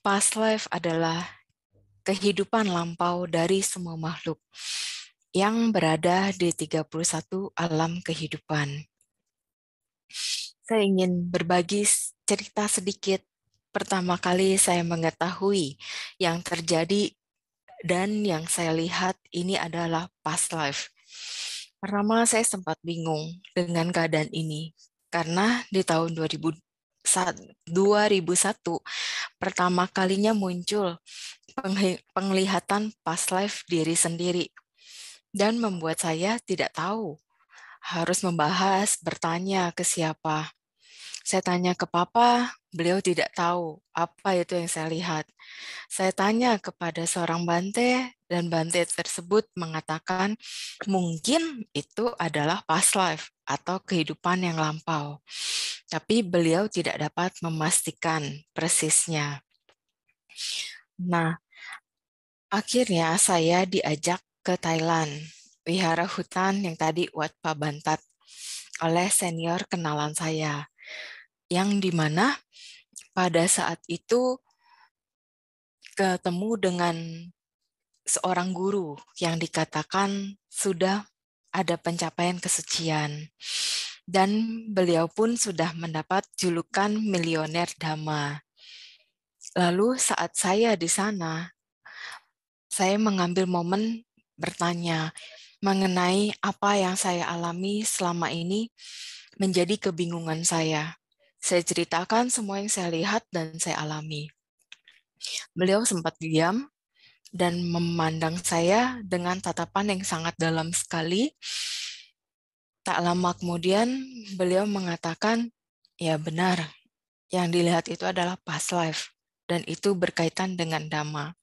Past life adalah kehidupan lampau dari semua makhluk yang berada di 31 alam kehidupan. Saya ingin berbagi cerita sedikit. Pertama kali saya mengetahui yang terjadi dan yang saya lihat ini adalah past life. Pertama saya sempat bingung dengan keadaan ini karena di tahun 2001 pertama kalinya muncul penglihatan past life diri sendiri dan membuat saya tidak tahu harus membahas, bertanya ke siapa. Saya tanya ke papa, beliau tidak tahu apa itu yang saya lihat. Saya tanya kepada seorang bante, dan bante tersebut mengatakan mungkin itu adalah past life atau kehidupan yang lampau. Tapi beliau tidak dapat memastikan persisnya. Nah, akhirnya saya diajak ke Thailand, wihara hutan yang tadi Wat Pabantat, oleh senior kenalan saya, yang dimana pada saat itu ketemu dengan seorang guru yang dikatakan sudah ada pencapaian kesucian. Dan beliau pun sudah mendapat julukan milioner Dhamma. Lalu saat saya di sana, saya mengambil momen bertanya mengenai apa yang saya alami selama ini menjadi kebingungan saya. Saya ceritakan semua yang saya lihat dan saya alami. Beliau sempat diam dan memandang saya dengan tatapan yang sangat dalam sekali. Tak lama kemudian beliau mengatakan, ya benar, yang dilihat itu adalah past life dan itu berkaitan dengan Dhamma.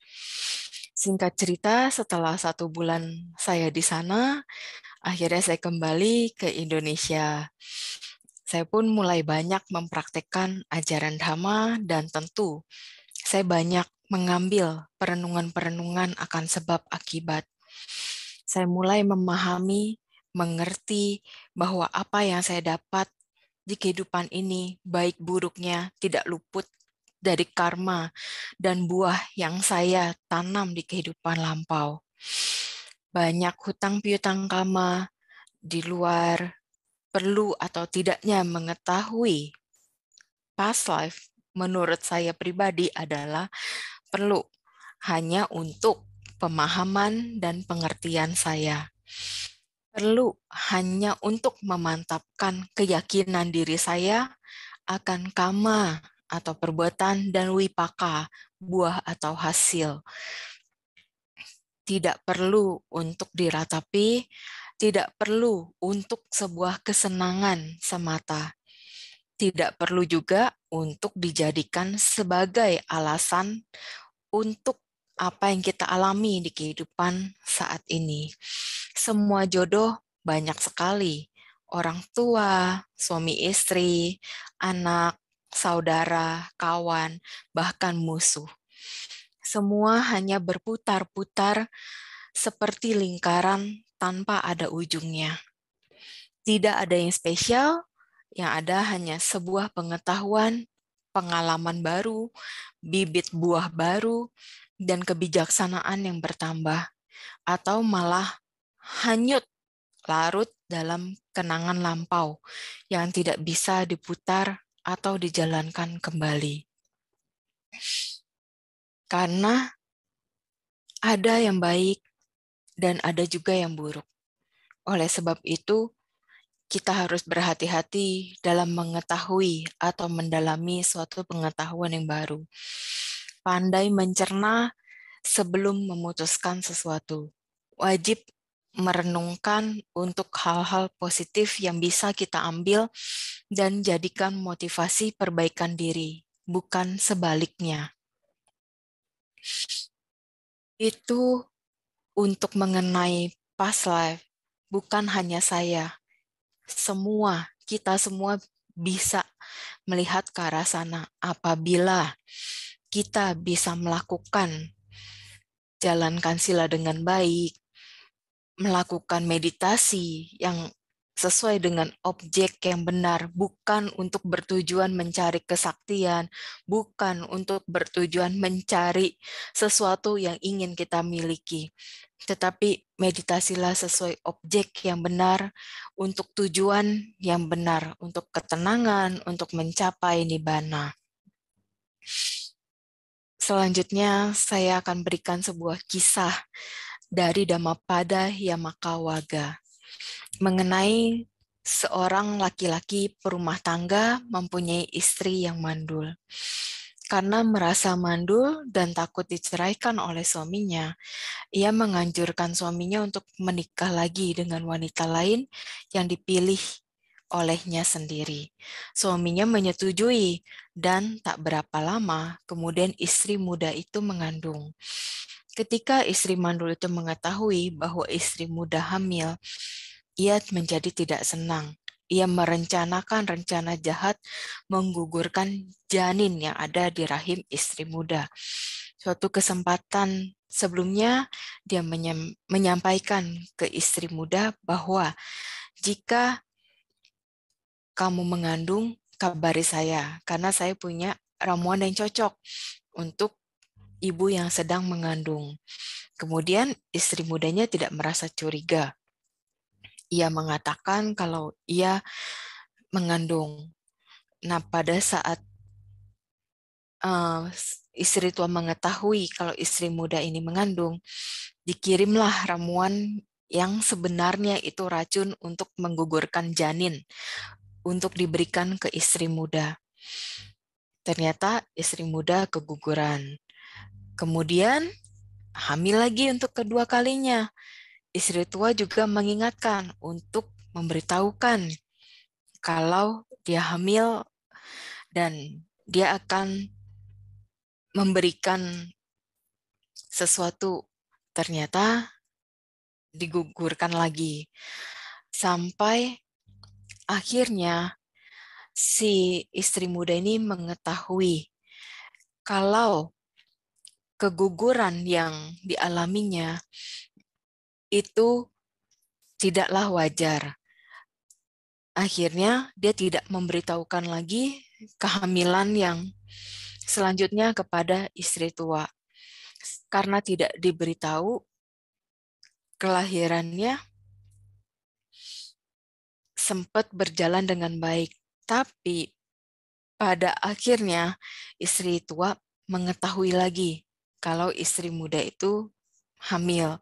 Singkat cerita, setelah 1 bulan saya di sana, akhirnya saya kembali ke Indonesia. Saya pun mulai banyak mempraktekkan ajaran Dhamma dan tentu saya banyak mengambil perenungan-perenungan akan sebab akibat. Saya mulai memahami, mengerti bahwa apa yang saya dapat di kehidupan ini, baik buruknya, tidak luput dari karma dan buah yang saya tanam di kehidupan lampau. Banyak hutang piutang kama di luar perlu atau tidaknya mengetahui past life menurut saya pribadi adalah perlu hanya untuk pemahaman dan pengertian saya. Perlu hanya untuk memantapkan keyakinan diri saya akan kama atau perbuatan dan wipaka, buah atau hasil. Tidak perlu untuk diratapi, tidak perlu untuk sebuah kesenangan semata. Tidak perlu juga untuk dijadikan sebagai alasan untuk apa yang kita alami di kehidupan saat ini. Semua jodoh banyak sekali. Orang tua, suami istri, anak, saudara, kawan, bahkan musuh. Semua hanya berputar-putar seperti lingkaran tanpa ada ujungnya. Tidak ada yang spesial, yang ada hanya sebuah pengetahuan, pengalaman baru, bibit buah baru, dan kebijaksanaan yang bertambah, atau malah hanyut larut dalam kenangan lampau yang tidak bisa diputar atau dijalankan kembali. Karena ada yang baik dan ada juga yang buruk. Oleh sebab itu, kita harus berhati-hati dalam mengetahui atau mendalami suatu pengetahuan yang baru. Pandai mencerna sebelum memutuskan sesuatu. Wajib merenungkan untuk hal-hal positif yang bisa kita ambil dan jadikan motivasi perbaikan diri, bukan sebaliknya. Itu untuk mengenai past life, bukan hanya saya. Kita semua bisa melihat ke arah sana apabila kita bisa melakukan jalankan sila dengan baik, melakukan meditasi yang sesuai dengan objek yang benar, bukan untuk bertujuan mencari kesaktian, bukan untuk bertujuan mencari sesuatu yang ingin kita miliki. Tetapi meditasilah sesuai objek yang benar, untuk tujuan yang benar, untuk ketenangan, untuk mencapai nibbana. Selanjutnya, saya akan berikan sebuah kisah dari Dhammapada Yamakawagga mengenai seorang laki-laki perumah tangga mempunyai istri yang mandul. Karena merasa mandul dan takut diceraikan oleh suaminya, ia menganjurkan suaminya untuk menikah lagi dengan wanita lain yang dipilih olehnya sendiri. Suaminya menyetujui dan tak berapa lama kemudian istri muda itu mengandung. Ketika istri mandul itu mengetahui bahwa istri muda hamil, ia menjadi tidak senang. Ia merencanakan rencana jahat menggugurkan janin yang ada di rahim istri muda. Suatu kesempatan sebelumnya, dia menyampaikan ke istri muda bahwa jika kamu mengandung, kabari saya, karena saya punya ramuan yang cocok untuk ibu yang sedang mengandung. Kemudian istri mudanya tidak merasa curiga. Ia mengatakan kalau ia mengandung. Nah, pada saat istri tua mengetahui kalau istri muda ini mengandung, dikirimlah ramuan yang sebenarnya itu racun untuk menggugurkan janin, untuk diberikan ke istri muda. Ternyata istri muda keguguran. Kemudian hamil lagi untuk kedua kalinya. Istri tua juga mengingatkan untuk memberitahukan kalau dia hamil dan dia akan memberikan sesuatu. Ternyata digugurkan lagi. Sampai akhirnya si istri muda ini mengetahui kalau keguguran yang dialaminya itu tidaklah wajar. Akhirnya dia tidak memberitahukan lagi kehamilan yang selanjutnya kepada istri tua. Karena tidak diberitahu, kelahirannya sempat berjalan dengan baik. Tapi pada akhirnya istri tua mengetahui lagi kalau istri muda itu hamil.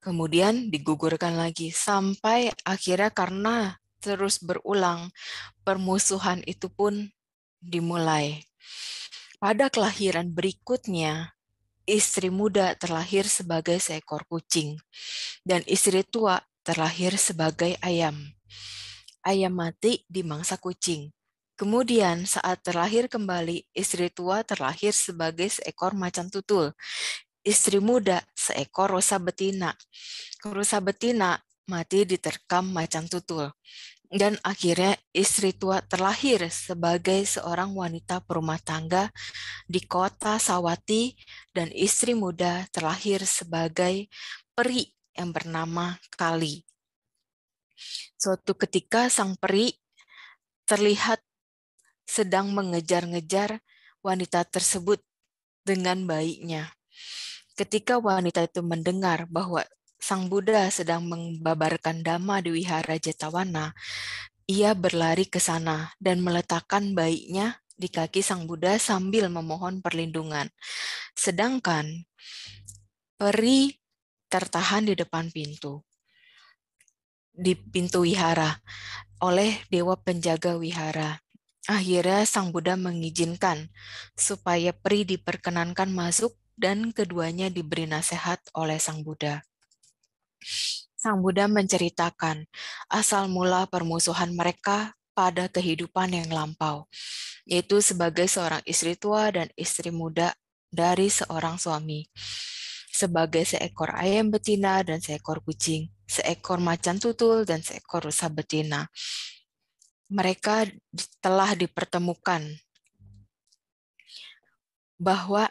Kemudian digugurkan lagi sampai akhirnya karena terus berulang, permusuhan itu pun dimulai. Pada kelahiran berikutnya, istri muda terlahir sebagai seekor kucing dan istri tua terlahir sebagai ayam. Ayam mati dimangsa kucing. Kemudian saat terlahir kembali, istri tua terlahir sebagai seekor macan tutul. Istri muda seekor rusa betina. Rusa betina mati diterkam macan tutul. Dan akhirnya istri tua terlahir sebagai seorang wanita perumah tangga di kota Sawati dan istri muda terlahir sebagai peri yang bernama Kali. Suatu ketika sang peri terlihat sedang mengejar-ngejar wanita tersebut dengan bayinya. Ketika wanita itu mendengar bahwa sang Buddha sedang membabarkan dhamma di wihara Jetawana, ia berlari ke sana dan meletakkan bayinya di kaki sang Buddha sambil memohon perlindungan. Sedangkan peri tertahan di depan pintu, di pintu wihara oleh dewa penjaga wihara. Akhirnya sang Buddha mengizinkan supaya peri diperkenankan masuk dan keduanya diberi nasihat oleh sang Buddha. Sang Buddha menceritakan asal mula permusuhan mereka pada kehidupan yang lampau, yaitu sebagai seorang istri tua dan istri muda dari seorang suami, sebagai seekor ayam betina dan seekor kucing, seekor macan tutul dan seekor rusa betina. Mereka telah dipertemukan bahwa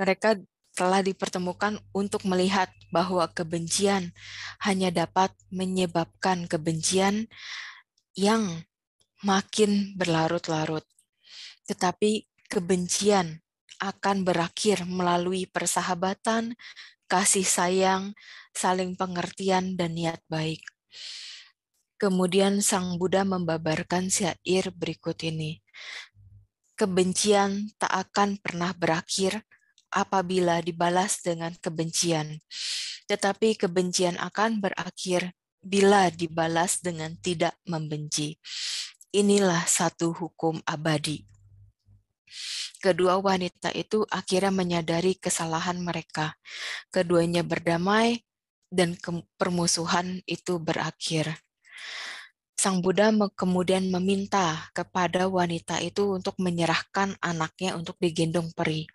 mereka telah dipertemukan untuk melihat bahwa kebencian hanya dapat menyebabkan kebencian yang makin berlarut-larut. Tetapi kebencian akan berakhir melalui persahabatan, kasih sayang, saling pengertian, dan niat baik. Kemudian Sang Buddha membabarkan syair berikut ini. Kebencian tak akan pernah berakhir apabila dibalas dengan kebencian. Tetapi kebencian akan berakhir bila dibalas dengan tidak membenci. Inilah satu hukum abadi. Kedua wanita itu akhirnya menyadari kesalahan mereka. Keduanya berdamai dan permusuhan itu berakhir. Sang Buddha kemudian meminta kepada wanita itu untuk menyerahkan anaknya untuk digendong peri.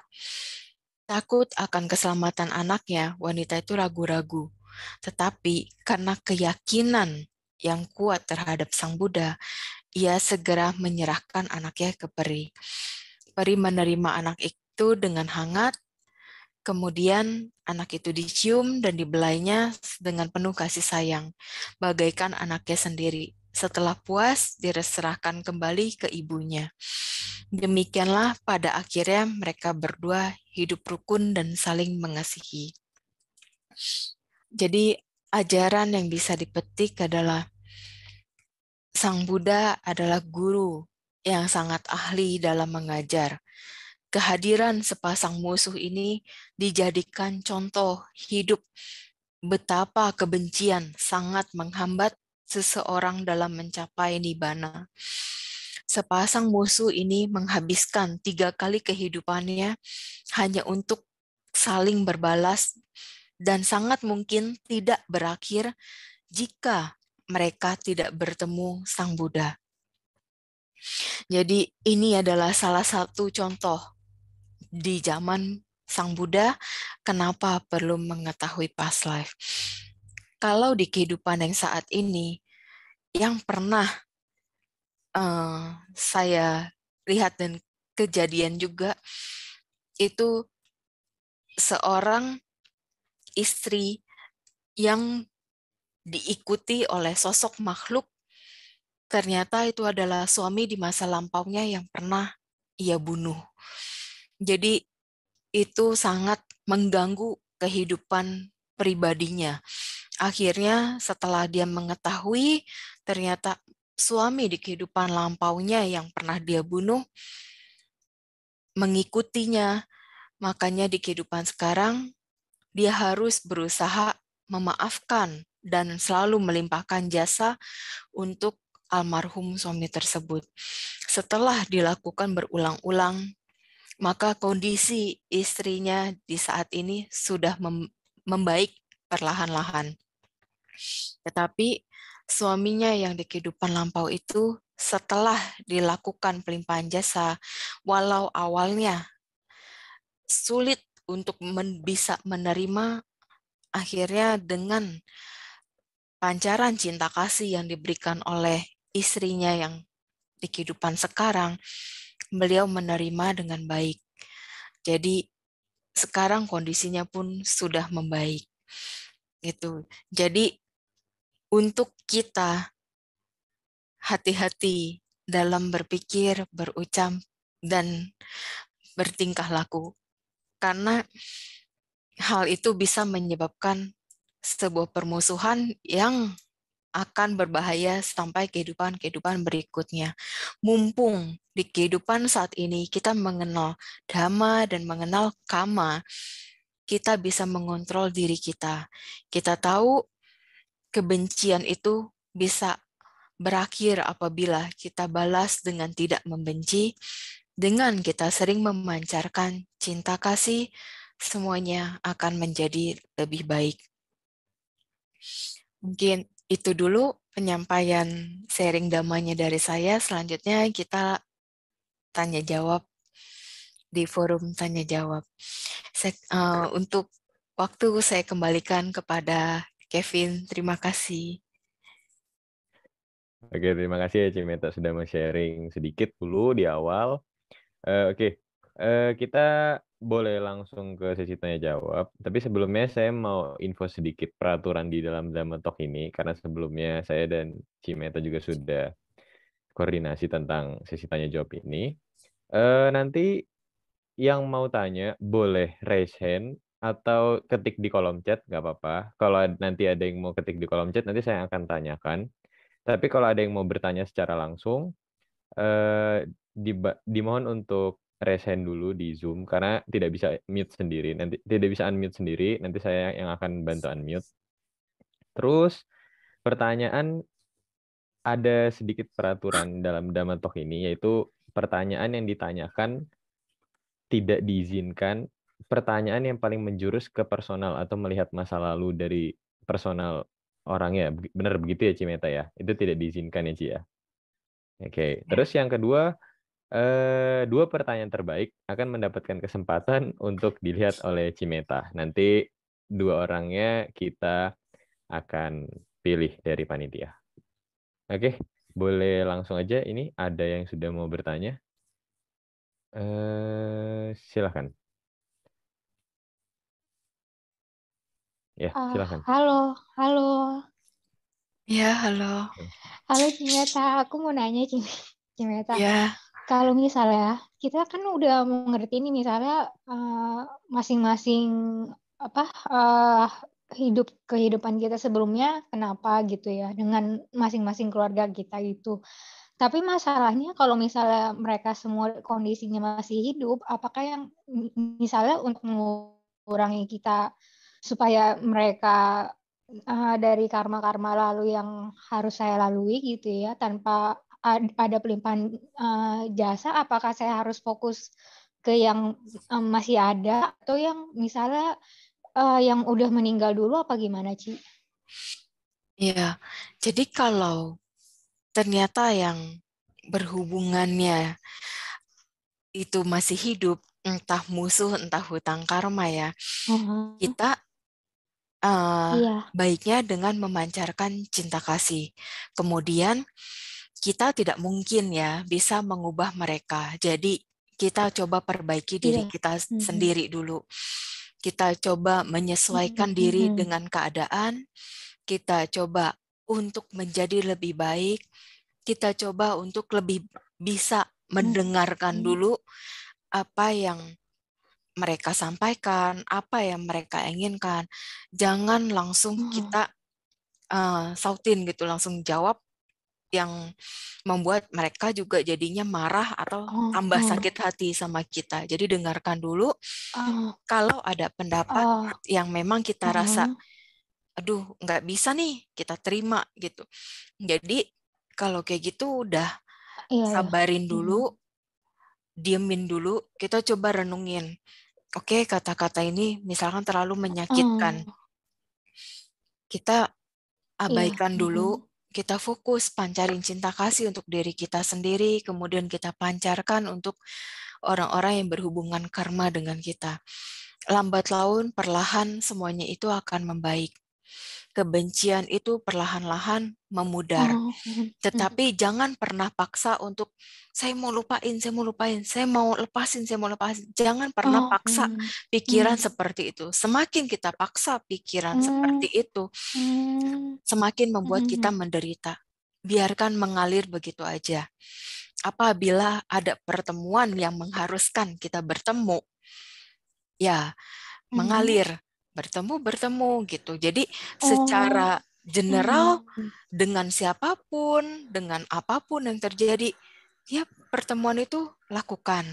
Takut akan keselamatan anaknya, wanita itu ragu-ragu. Tetapi karena keyakinan yang kuat terhadap Sang Buddha, ia segera menyerahkan anaknya ke peri. Peri menerima anak itu dengan hangat, kemudian anak itu dicium dan dibelainya dengan penuh kasih sayang, bagaikan anaknya sendiri. Setelah puas, diserahkan kembali ke ibunya. Demikianlah pada akhirnya mereka berdua hidup rukun dan saling mengasihi. Jadi ajaran yang bisa dipetik adalah Sang Buddha adalah guru yang sangat ahli dalam mengajar. Kehadiran sepasang musuh ini dijadikan contoh hidup betapa kebencian sangat menghambat seseorang dalam mencapai nibbana. Sepasang musuh ini menghabiskan 3 kali kehidupannya hanya untuk saling berbalas dan sangat mungkin tidak berakhir jika mereka tidak bertemu Sang Buddha. Jadi ini adalah salah satu contoh di zaman Sang Buddha, kenapa perlu mengetahui past life. Kalau di kehidupan yang saat ini, yang pernah saya lihat dan kejadian juga, itu seorang istri yang diikuti oleh sosok makhluk, ternyata itu adalah suami di masa lampaunya yang pernah ia bunuh. Jadi itu sangat mengganggu kehidupan pribadinya. Akhirnya setelah dia mengetahui ternyata suami di kehidupan lampaunya yang pernah dia bunuh mengikutinya, makanya di kehidupan sekarang dia harus berusaha memaafkan dan selalu melimpahkan jasa untuk almarhum suami tersebut. Setelah dilakukan berulang-ulang, maka kondisi istrinya di saat ini sudah membaik perlahan-lahan. Tetapi suaminya yang di kehidupan lampau itu setelah dilakukan pelimpahan jasa, walau awalnya sulit untuk bisa menerima, akhirnya dengan pancaran cinta kasih yang diberikan oleh istrinya yang di kehidupan sekarang, beliau menerima dengan baik. Jadi sekarang kondisinya pun sudah membaik. Gitu. Jadi untuk kita hati-hati dalam berpikir, berucap, dan bertingkah laku. Karena hal itu bisa menyebabkan sebuah permusuhan yang akan berbahaya sampai kehidupan-kehidupan berikutnya. Mumpung di kehidupan saat ini kita mengenal dhamma dan mengenal kama, kita bisa mengontrol diri kita. Kita tahu kebencian itu bisa berakhir apabila kita balas dengan tidak membenci, dengan kita sering memancarkan cinta kasih, semuanya akan menjadi lebih baik. Mungkin itu dulu penyampaian sharing damanya dari saya. Selanjutnya kita tanya jawab di forum tanya jawab. Untuk waktu saya kembalikan kepada Kevin. Terima kasih. Oke, terima kasih ya Cimeta sudah men-sharing sedikit dulu di awal. Oke, kita boleh langsung ke sesi tanya jawab. Tapi sebelumnya saya mau info sedikit peraturan di dalam Dhamma Talk ini, karena sebelumnya saya dan Cimeta juga sudah koordinasi tentang sesi tanya jawab ini. Nanti yang mau tanya boleh raise hand atau ketik di kolom chat, nggak apa-apa. Kalau nanti ada yang mau ketik di kolom chat, nanti saya akan tanyakan. Tapi kalau ada yang mau bertanya secara langsung, dimohon untuk raise hand dulu di Zoom karena tidak bisa mute sendiri. Nanti tidak bisa unmute sendiri, nanti saya yang akan bantu unmute. Terus pertanyaan ada sedikit peraturan dalam Dhamma Talk ini, yaitu pertanyaan yang ditanyakan tidak diizinkan, pertanyaan yang paling menjurus ke personal atau melihat masa lalu dari personal orangnya. Benar begitu ya Cimeta ya? Itu tidak diizinkan ya Ci ya? Oke, Ya. terus yang kedua, dua pertanyaan terbaik akan mendapatkan kesempatan untuk dilihat oleh Cimeta. Nanti dua orangnya kita akan pilih dari panitia. Oke, boleh langsung aja. Ini ada yang sudah mau bertanya. Silakan. Ya, silakan. Halo, halo, Ya, halo. halo Cimeta. Aku mau nanya Cimeta. Ya, Kalau misalnya kita kan udah mengerti nih misalnya masing-masing apa kehidupan kita sebelumnya kenapa gitu ya dengan masing-masing keluarga kita itu. Tapi masalahnya kalau misalnya mereka semua kondisinya masih hidup, apakah yang misalnya untuk mengurangi kita supaya mereka dari karma-karma lalu yang harus saya lalui gitu ya tanpa ada pelimpahan jasa, apakah saya harus fokus ke yang masih ada atau yang misalnya yang udah meninggal dulu apa gimana, Ci? ya. Jadi kalau ternyata yang berhubungannya itu masih hidup, entah musuh, entah hutang karma ya, Mhm. kita Iya, baiknya dengan memancarkan cinta kasih. Kemudian kita tidak mungkin ya bisa mengubah mereka. Jadi kita coba perbaiki diri iya. kita Mhm. sendiri dulu. Kita coba menyesuaikan diri Mhm. dengan keadaan. Kita coba untuk menjadi lebih baik. Kita coba untuk lebih bisa mendengarkan Mhm. dulu apa yang mereka sampaikan, apa yang mereka inginkan. Jangan langsung Mhm. kita sautin gitu, langsung jawab yang membuat mereka juga jadinya marah atau Oh, tambah oh, sakit hati sama kita. Jadi dengarkan dulu, oh, kalau ada pendapat oh, yang memang kita rasa, oh. aduh nggak bisa nih, kita terima gitu. Jadi kalau kayak gitu udah Iya, iya. sabarin Mhm. dulu, diemin dulu, kita coba renungin. Oke, kata-kata ini misalkan terlalu menyakitkan. Oh, Kita iya. abaikan dulu, Mhm. kita fokus pancarin cinta kasih untuk diri kita sendiri, kemudian kita pancarkan untuk orang-orang yang berhubungan karma dengan kita. Lambat laun, perlahan semuanya itu akan membaik. Kebencian itu perlahan-lahan memudar. Oh, mhm. Tetapi jangan pernah paksa untuk saya mau lupain, saya mau lupain, saya mau lepasin, saya mau lepasin. Jangan pernah Oh, paksa mhm. pikiran Mhm. seperti itu. Semakin kita paksa pikiran Mhm. seperti itu, Mhm. semakin membuat kita Mhm. menderita. Biarkan mengalir begitu aja. Apabila ada pertemuan yang mengharuskan kita bertemu, ya Mhm. mengalir, bertemu gitu. Jadi Oh, secara general mhm. dengan siapapun, dengan apapun yang terjadi, ya pertemuan itu lakukan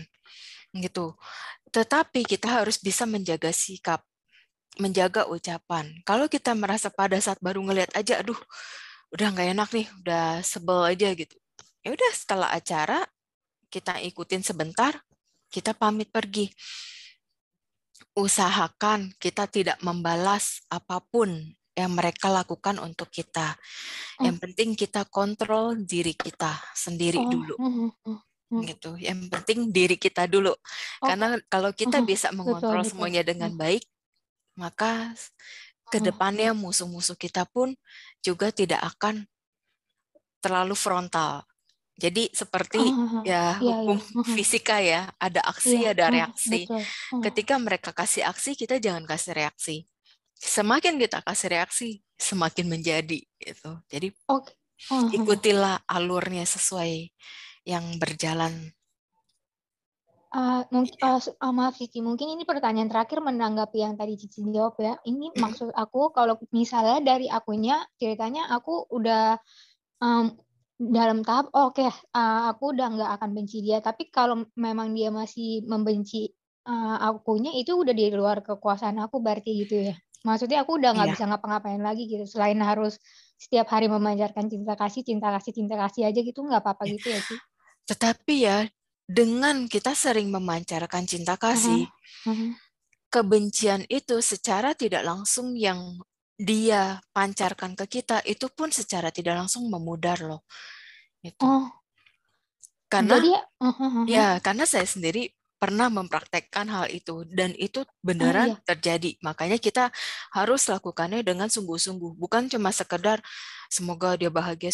gitu. Tetapi kita harus bisa menjaga sikap, menjaga ucapan. Kalau kita merasa pada saat baru ngelihat aja, aduh, udah nggak enak nih, udah sebel aja gitu. Ya udah setelah acara kita ikutin sebentar, kita pamit pergi. Usahakan kita tidak membalas apapun yang mereka lakukan untuk kita. Oh, Yang penting kita kontrol diri kita sendiri oh, dulu. mhm. Mhm. Gitu. Yang penting diri kita dulu. Oh, Karena kalau kita mhm. bisa Betul, mengontrol betul. semuanya dengan Mhm. baik, maka ke depannya musuh-musuh kita pun juga tidak akan terlalu frontal. Jadi seperti ya Iya, hukum iya. fisika ya, ada aksi, Iya, ada reaksi. betul. Ketika mereka kasih aksi, kita jangan kasih reaksi. Semakin kita kasih reaksi, semakin menjadi gitu. Jadi Oke. ikutilah alurnya sesuai yang berjalan. Maaf Cici, mungkin ini pertanyaan terakhir menanggapi yang tadi Cici jawab ya. Ini maksud aku kalau misalnya dari akunya ceritanya aku udah dalam tahap oke, aku udah nggak akan benci dia. Tapi kalau memang dia masih membenci akunya, itu udah di luar kekuasaan aku berarti gitu ya. Maksudnya aku udah nggak Iya. bisa ngapa-ngapain lagi gitu. Selain harus setiap hari memanjatkan cinta kasih aja gitu, nggak apa-apa gitu ya, Ci? Tetapi ya, dengan kita sering memancarkan cinta kasih, Uh-huh. kebencian itu secara tidak langsung yang dia pancarkan ke kita, itu pun secara tidak langsung memudar loh. Itu. Oh, Karena jadi ya, karena saya sendiri pernah mempraktekkan hal itu dan itu beneran iya. terjadi. Makanya kita harus lakukannya dengan sungguh-sungguh, bukan cuma sekedar semoga dia bahagia,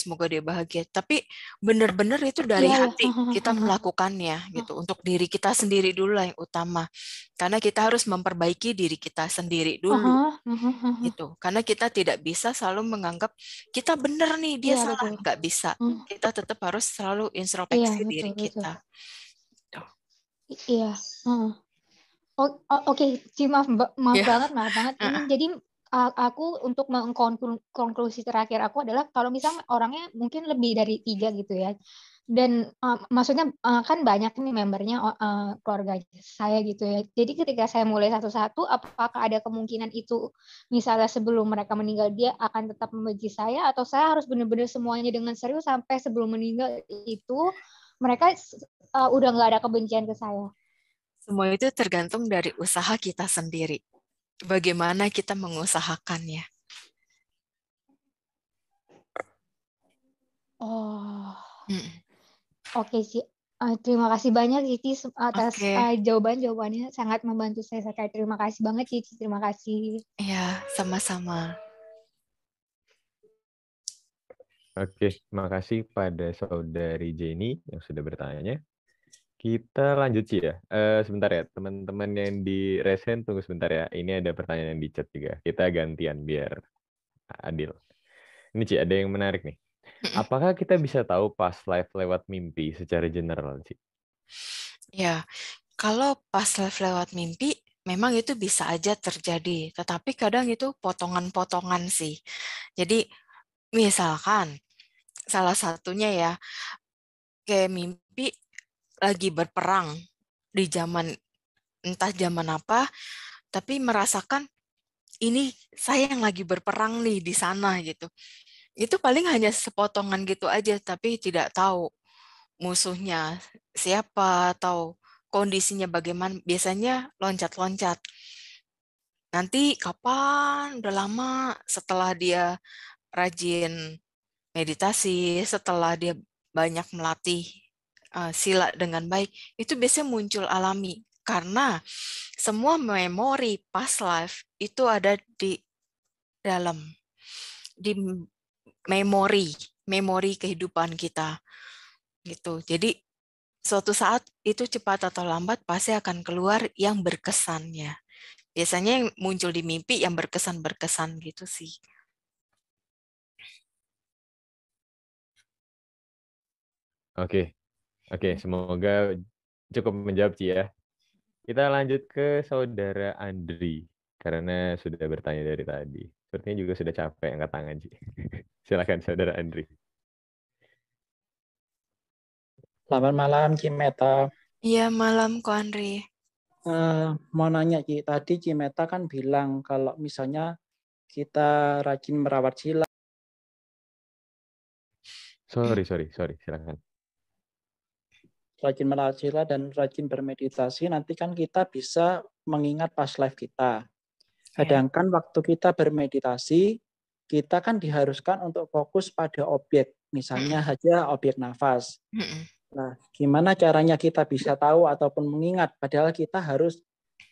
tapi benar-benar itu dari Iya, iya. hati kita melakukannya gitu. Untuk diri kita sendiri dulu lah yang utama. Karena kita harus memperbaiki diri kita sendiri dulu gitu. Karena kita tidak bisa selalu menganggap kita benar nih, dia Iya, salah. betul. Nggak bisa. Kita tetap harus selalu Iya, introspeksi betul, diri betul. kita. Iya. Oke, Ci, maaf Ya. banget. Ini jadi aku untuk mengkonklusi terakhir aku adalah kalau misalnya orangnya mungkin lebih dari 3 gitu ya. Dan maksudnya kan banyak nih membernya keluarga saya gitu ya. Jadi ketika saya mulai satu-satu, apakah ada kemungkinan itu misalnya sebelum mereka meninggal dia akan tetap membenci saya atau saya harus benar-benar semuanya dengan serius sampai sebelum meninggal itu mereka udah nggak ada kebencian ke saya. Semua itu tergantung dari usaha kita sendiri. Bagaimana kita mengusahakannya. Oh, Hmm. oke sih. Terima kasih banyak Cici atas Oke. jawaban-jawabannya sangat membantu saya sekali. Terima kasih banget Cici. Terima kasih. Ya, sama-sama. Oke, makasih pada saudari Jenny yang sudah bertanya. Kita lanjut sih ya. Sebentar ya, teman-teman yang di resen tunggu sebentar ya. Ini ada pertanyaan di chat juga. Kita gantian biar adil. Ini Ci, ada yang menarik nih. Apakah kita bisa tahu past life lewat mimpi secara general sih? Ya, kalau pas live lewat mimpi, memang itu bisa aja terjadi. Tetapi kadang itu potongan-potongan sih. Jadi, misalkan salah satunya ya, kayak mimpi lagi berperang di zaman, entah zaman apa, tapi merasakan ini saya yang lagi berperang nih di sana gitu. Itu paling hanya sepotongan gitu aja, tapi tidak tahu musuhnya siapa atau kondisinya bagaimana. Biasanya loncat-loncat. Nanti kapan, udah lama setelah dia rajin meditasi, setelah dia banyak melatih sila dengan baik, itu biasanya muncul alami. Karena semua memori past life itu ada di dalam, di memori kehidupan kita gitu. Jadi suatu saat itu cepat atau lambat pasti akan keluar yang berkesannya. Biasanya yang muncul di mimpi yang berkesan-berkesan gitu sih. Oke, semoga cukup menjawab Ci ya. Kita lanjut ke saudara Andri karena sudah bertanya dari tadi. Sepertinya juga sudah capek angkat tangan Ci. Silakan saudara Andri. Selamat malam, Cimeta. Iya, malam Ko Andri. Mau nanya, Ci. Tadi Cimeta kan bilang kalau misalnya kita rajin merawat sila. Sorry, silakan. Rajin merawat sila dan rajin bermeditasi, nanti kan kita bisa mengingat past life kita. Sedangkan waktu kita bermeditasi, kita kan diharuskan untuk fokus pada objek. Misalnya saja objek nafas. Nah, gimana caranya kita bisa tahu ataupun mengingat, padahal kita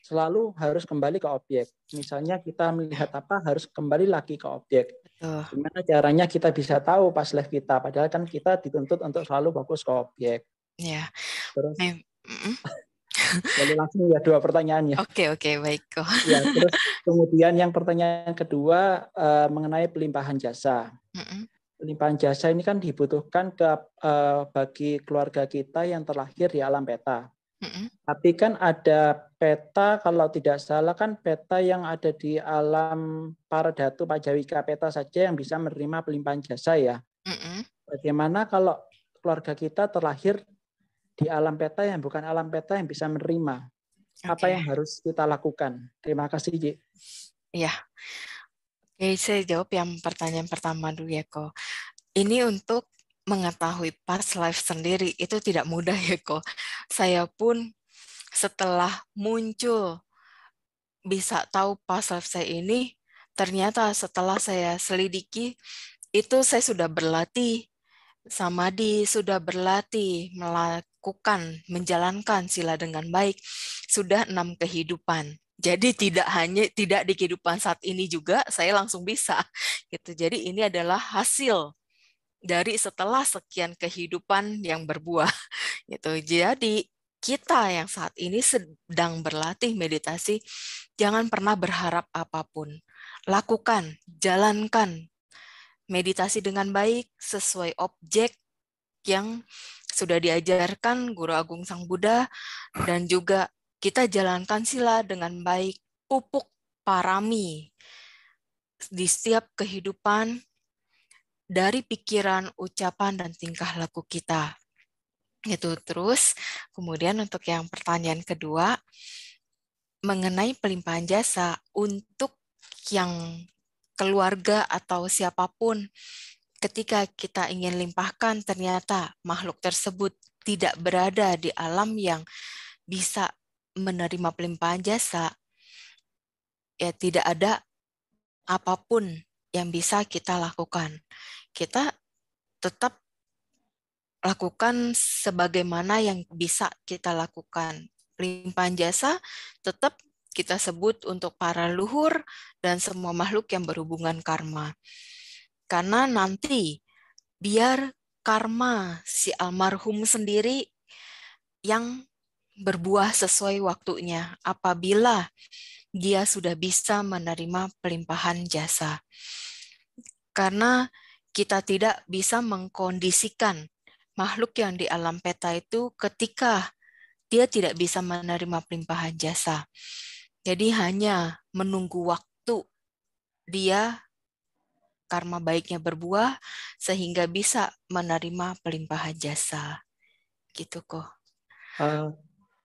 selalu harus kembali ke objek. Misalnya kita melihat apa, harus kembali lagi ke objek. Tuh. Gimana caranya kita bisa tahu past life kita, padahal kan kita dituntut untuk selalu fokus ke objek. Ya. Terus Mm-mm. boleh langsung ya 2 pertanyaannya. Oke, baik kok. Ya, terus kemudian yang pertanyaan kedua mengenai pelimpahan jasa. Mm-mm. Pelimpahan jasa ini kan dibutuhkan bagi keluarga kita yang terlahir di alam peta. Mm-mm. Tapi kan ada peta, kalau tidak salah kan peta yang ada di alam para datu Pajawika peta saja yang bisa menerima pelimpahan jasa ya. Mm-mm. Bagaimana kalau keluarga kita terlahir di alam peta yang bukan alam peta yang bisa menerima? Apa Oke. yang harus kita lakukan? Terima kasih, Ji. Ya. Oke, saya jawab yang pertanyaan pertama dulu ya, Ko. Ini untuk mengetahui past life sendiri itu tidak mudah ya, Ko. Saya pun setelah muncul bisa tahu past life saya ini, ternyata setelah saya selidiki, itu saya sudah berlatih samadhi, sudah berlatih melakukan, menjalankan sila dengan baik, sudah 6 kehidupan. Jadi tidak di kehidupan saat ini juga saya langsung bisa gitu. Jadi ini adalah hasil dari setelah sekian kehidupan yang berbuah gitu. Jadi kita yang saat ini sedang berlatih meditasi, jangan pernah berharap apapun. Lakukan, jalankan meditasi dengan baik sesuai objek yang sudah diajarkan Guru Agung Sang Buddha, dan juga kita jalankan sila dengan baik, pupuk parami di setiap kehidupan dari pikiran, ucapan, dan tingkah laku kita. Itu terus, kemudian untuk yang pertanyaan kedua, mengenai pelimpahan jasa untuk yang keluarga atau siapapun, ketika kita ingin limpahkan, ternyata makhluk tersebut tidak berada di alam yang bisa menerima pelimpahan jasa, ya tidak ada apapun yang bisa kita lakukan. Kita tetap lakukan sebagaimana yang bisa kita lakukan. Pelimpahan jasa tetap kita sebut untuk para luhur dan semua makhluk yang berhubungan karma. Karena nanti biar karma si almarhum sendiri yang berbuah sesuai waktunya apabila dia sudah bisa menerima pelimpahan jasa. Karena kita tidak bisa mengkondisikan makhluk yang di alam peta itu ketika dia tidak bisa menerima pelimpahan jasa. Jadi hanya menunggu waktu dia karma baiknya berbuah sehingga bisa menerima pelimpahan jasa. Gitu kok.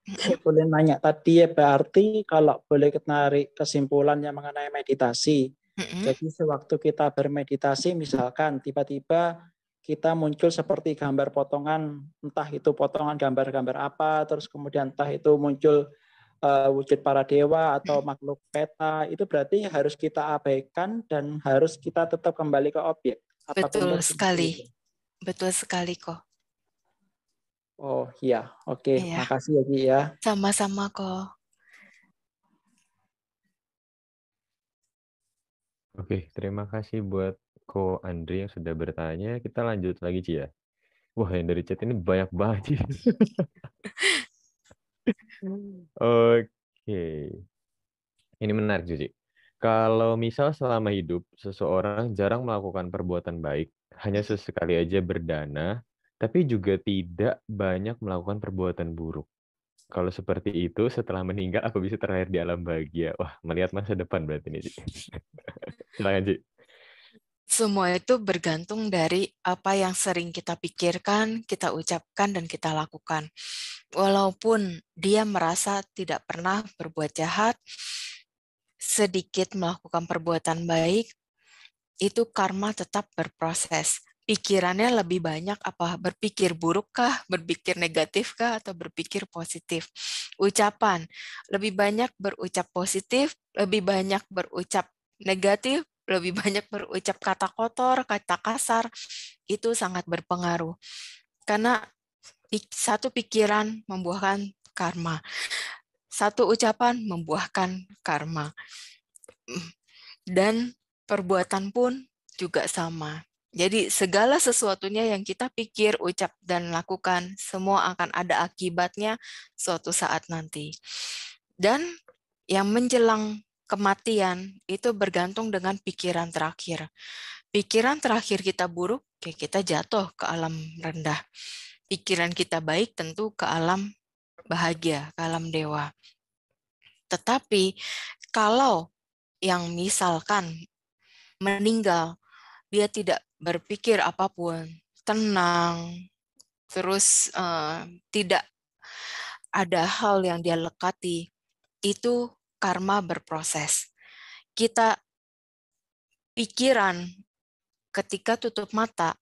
Saya boleh nanya tadi ya, berarti kalau boleh tarik kesimpulannya mengenai meditasi. Jadi sewaktu kita bermeditasi, misalkan tiba-tiba kita muncul seperti gambar potongan, entah itu potongan gambar-gambar apa, terus kemudian entah itu muncul wujud para dewa atau makhluk peta, itu berarti harus kita abaikan dan harus kita tetap kembali ke objek. Betul sekali. Betul sekali kok. Oh iya, oke. Iya. Makasih ya Ki ya. Sama-sama kok. Oke, terima kasih buat Ko Andri yang sudah bertanya. Kita lanjut lagi Ci ya. Wah, yang dari chat ini banyak banget Ci. Oke. Ini menarik Ci. Kalau misal selama hidup seseorang jarang melakukan perbuatan baik, hanya sesekali aja berdana, tapi juga tidak banyak melakukan perbuatan buruk. Kalau seperti itu, setelah meninggal aku bisa terlahir di alam bahagia. Wah, melihat masa depan berarti ini, Ci. Silakan, Ci. Semua itu bergantung dari apa yang sering kita pikirkan, kita ucapkan, dan kita lakukan. Walaupun dia merasa tidak pernah berbuat jahat, sedikit melakukan perbuatan baik, itu karma tetap berproses. Pikirannya lebih banyak apa? Berpikir burukkah, berpikir negatifkah, atau berpikir positif? Ucapan, lebih banyak berucap positif, lebih banyak berucap negatif, lebih banyak berucap kata kotor, kata kasar, itu sangat berpengaruh. Karena satu pikiran membuahkan karma, satu ucapan membuahkan karma. Dan perbuatan pun juga sama. Jadi segala sesuatunya yang kita pikir, ucap, dan lakukan, semua akan ada akibatnya suatu saat nanti. Dan yang menjelang kematian itu bergantung dengan pikiran terakhir. Pikiran terakhir kita buruk, kita jatuh ke alam rendah. Pikiran kita baik tentu ke alam bahagia, ke alam dewa. Tetapi kalau yang misalkan meninggal, dia tidak berpikir apapun, tenang, terus tidak ada hal yang dia lekati, itu karma berproses. Kita pikiran ketika tutup mata,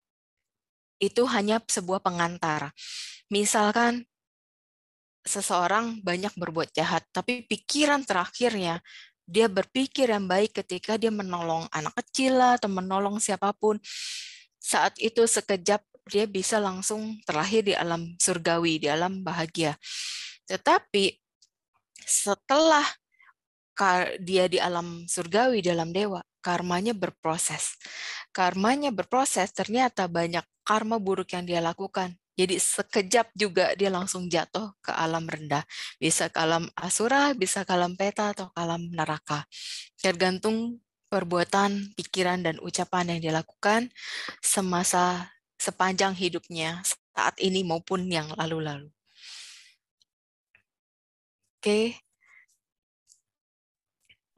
itu hanya sebuah pengantar. Misalkan seseorang banyak berbuat jahat, tapi pikiran terakhirnya, dia berpikir yang baik ketika dia menolong anak kecil atau menolong siapapun. Saat itu sekejap dia bisa langsung terlahir di alam surgawi, di alam bahagia. Tetapi setelah dia di alam surgawi, di alam dewa, karmanya berproses. Karmanya berproses, ternyata banyak karma buruk yang dia lakukan. Jadi sekejap juga dia langsung jatuh ke alam rendah. Bisa ke alam asura, bisa ke alam peta, atau ke alam neraka. Tergantung perbuatan, pikiran, dan ucapan yang dia lakukan sepanjang hidupnya, saat ini maupun yang lalu-lalu. Oke.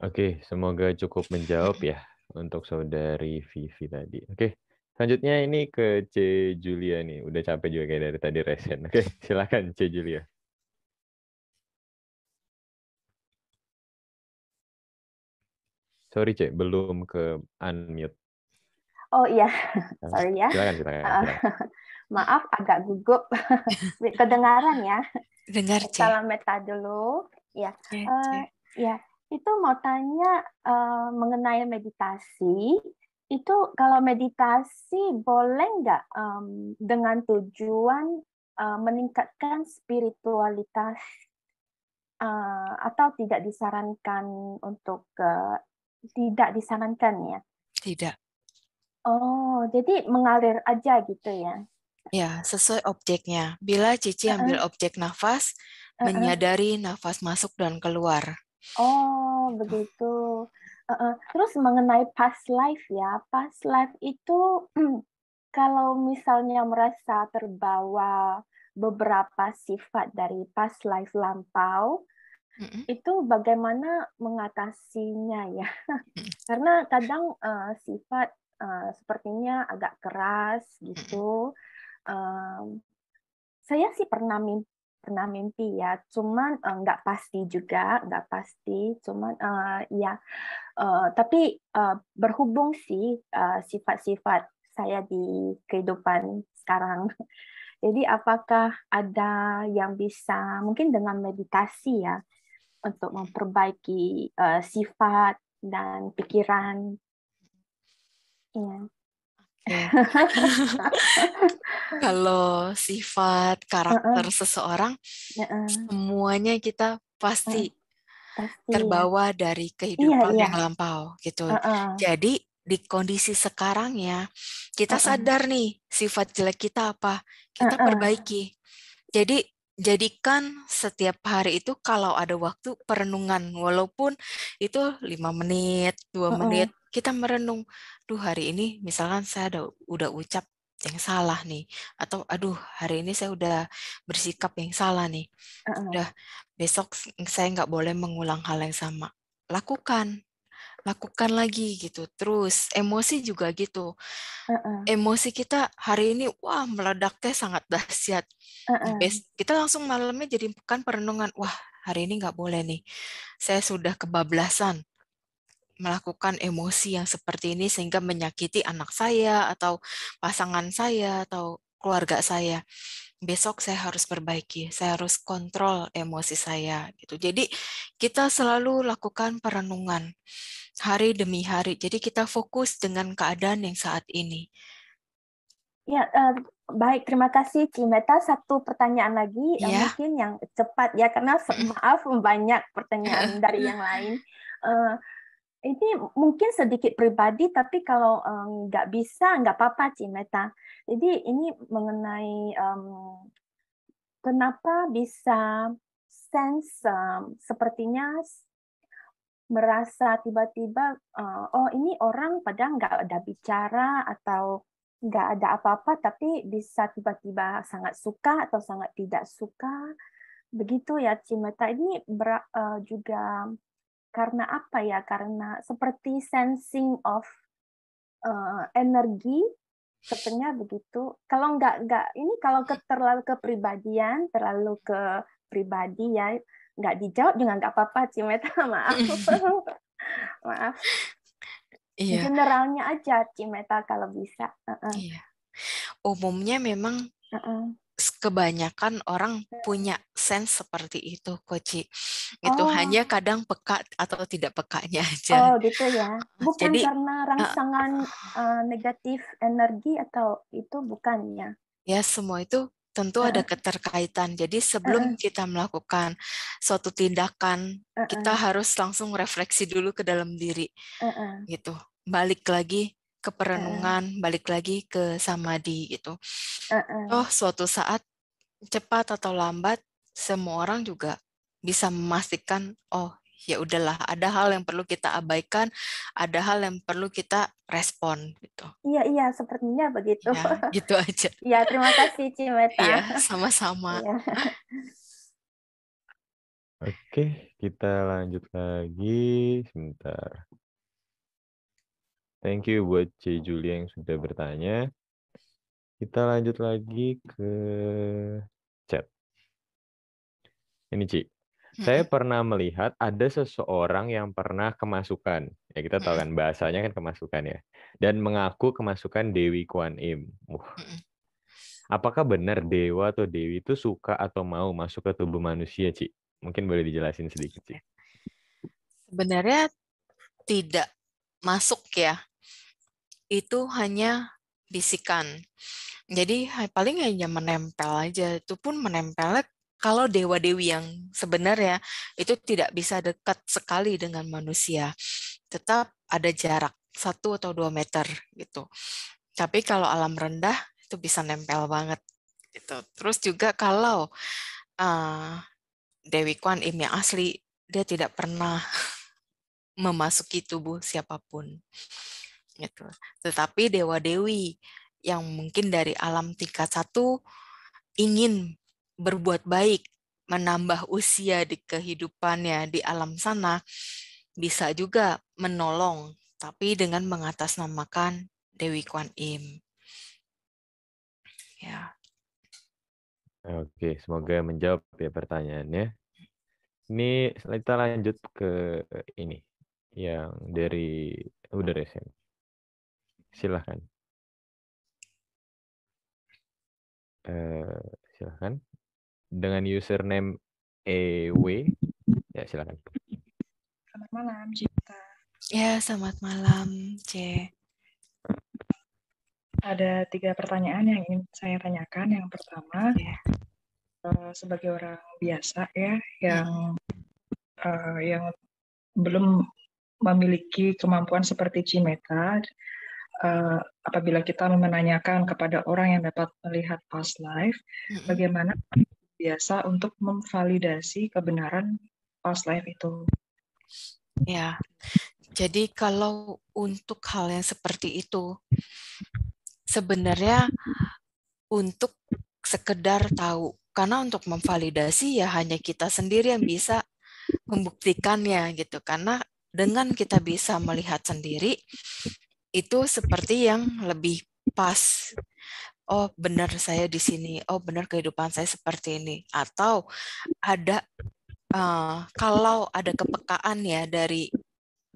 Oke, semoga cukup menjawab ya untuk saudari Vivi tadi. Oke, selanjutnya ini ke C. Julia nih. Udah capek juga kayak dari tadi resen. Oke, silakan C. Julia. Sorry C, belum ke unmute. Oh iya, sorry ya. Silakan. Maaf, agak gugup. Kedengaran ya? Dengar C. Salam meta dulu. Ya, ya. Itu mau tanya mengenai meditasi. Itu kalau meditasi boleh nggak dengan tujuan meningkatkan spiritualitas atau tidak disarankan untuk tidak disarankan ya? Tidak. Oh, jadi mengalir aja gitu ya? Ya, sesuai objeknya. Bila Cici ambil objek nafas, menyadari nafas masuk dan keluar. Oh, begitu. Terus mengenai past life ya, past life itu kalau misalnya merasa terbawa beberapa sifat dari past life lampau, itu bagaimana mengatasinya ya? Karena kadang sifat sepertinya agak keras gitu. Saya sih pernah mimpi ya, cuman nggak pasti juga, nggak pasti, cuman ya, tapi berhubung sih sifat-sifat saya di kehidupan sekarang. Jadi apakah ada yang bisa mungkin dengan meditasi ya untuk memperbaiki sifat dan pikiran? Ya. Kalau sifat karakter seseorang, semuanya kita pasti terbawa dari kehidupan yang lampau gitu. Jadi di kondisi sekarang ya, kita sadar nih sifat jelek kita apa, kita perbaiki. Jadi jadikan setiap hari itu kalau ada waktu perenungan, walaupun itu 5 menit, 2 menit, kita merenung, duh hari ini misalkan saya udah ucap yang salah nih, atau aduh hari ini saya udah bersikap yang salah nih, udah besok saya nggak boleh mengulang hal yang sama. Lakukan lagi gitu. Terus emosi juga gitu. Emosi kita hari ini wah meledaknya sangat dahsyat. Kita langsung malamnya jadi kan perenungan, wah hari ini nggak boleh nih. Saya sudah kebablasan melakukan emosi yang seperti ini sehingga menyakiti anak saya atau pasangan saya atau keluarga saya. Besok saya harus perbaiki, saya harus kontrol emosi saya gitu. Jadi kita selalu lakukan perenungan hari demi hari. Jadi kita fokus dengan keadaan yang saat ini. Ya, baik, terima kasih Cimeta. Satu pertanyaan lagi, mungkin yang cepat ya, karena maaf banyak pertanyaan dari yang lain. Ini mungkin sedikit pribadi, tapi kalau nggak bisa, nggak apa-apa, Cimeta. Jadi ini mengenai kenapa bisa sense sepertinya merasa tiba-tiba, oh ini orang padahal nggak ada bicara atau nggak ada apa-apa, tapi bisa tiba-tiba sangat suka atau sangat tidak suka. Begitu ya, Cimeta. Ini juga karena apa ya? Karena seperti sensing of energi, sepertinya begitu. Kalau nggak ini kalau terlalu kepribadian, terlalu ke pribadi ya, nggak dijawab juga nggak apa-apa, Cimeta. Maaf, maaf. Iya. Generalnya aja, Cimeta kalau bisa. Iya. Umumnya memang kebanyakan orang punya sense seperti itu, Koci. Itu hanya kadang peka atau tidak pekanya aja. Oh, gitu ya. Bukan Jadi, karena rangsangan negatif energi atau itu bukannya. Ya, semua itu tentu ada keterkaitan. Jadi sebelum kita melakukan suatu tindakan, kita harus langsung refleksi dulu ke dalam diri. Gitu. Balik lagi ke perenungan, balik lagi ke samadhi gitu. Oh, suatu saat cepat atau lambat semua orang juga bisa memastikan, oh ya udahlah, ada hal yang perlu kita abaikan, ada hal yang perlu kita respon gitu. Iya, sepertinya begitu. Ya, gitu aja. Ya, terima kasih Cimeta. Iya, sama-sama. Ya. Oke, kita lanjut lagi sebentar. Thank you buat C. Julia yang sudah bertanya. Kita lanjut lagi ke chat. Ini Ci. Saya pernah melihat ada seseorang yang pernah kemasukan. Ya kita tahu kan bahasanya kan kemasukan ya. Dan mengaku kemasukan Dewi Kuan Im. Apakah benar dewa atau dewi itu suka atau mau masuk ke tubuh manusia, Ci? Mungkin boleh dijelasin sedikit, Ci. Sebenarnya tidak masuk ya. Itu hanya bisikan. Jadi paling hanya menempel aja. Itu pun menempelnya kalau dewa-dewi yang sebenarnya itu tidak bisa dekat sekali dengan manusia. Tetap ada jarak 1 atau 2 meter gitu. Tapi kalau alam rendah itu bisa nempel banget gitu. Terus juga kalau Dewi Kuan Im yang asli, dia tidak pernah memasuki tubuh siapapun. Gitu. Tetapi dewa-dewi yang mungkin dari alam tingkat 1 ingin berbuat baik, menambah usia di kehidupannya di alam sana, bisa juga menolong, tapi dengan mengatasnamakan Dewi Kuan Im. Ya. Oke, semoga menjawab ya pertanyaannya. Ini kita lanjut ke ini yang dari udah resen. Silahkan. Silahkan. Dengan username EW, ya silahkan. Selamat malam, Cipta. Ya, selamat malam, C. Ada 3 pertanyaan yang ingin saya tanyakan. Yang pertama, sebagai orang biasa ya, yang belum memiliki kemampuan seperti Cimeta, apabila kita menanyakan kepada orang yang dapat melihat past life, bagaimana biasa untuk memvalidasi kebenaran past life itu? Ya, jadi kalau untuk hal yang seperti itu, sebenarnya untuk sekedar tahu. Karena untuk memvalidasi ya hanya kita sendiri yang bisa membuktikannya gitu. Karena dengan kita bisa melihat sendiri, itu seperti yang lebih pas. Oh benar saya di sini, oh benar kehidupan saya seperti ini. Atau ada kalau ada kepekaan ya dari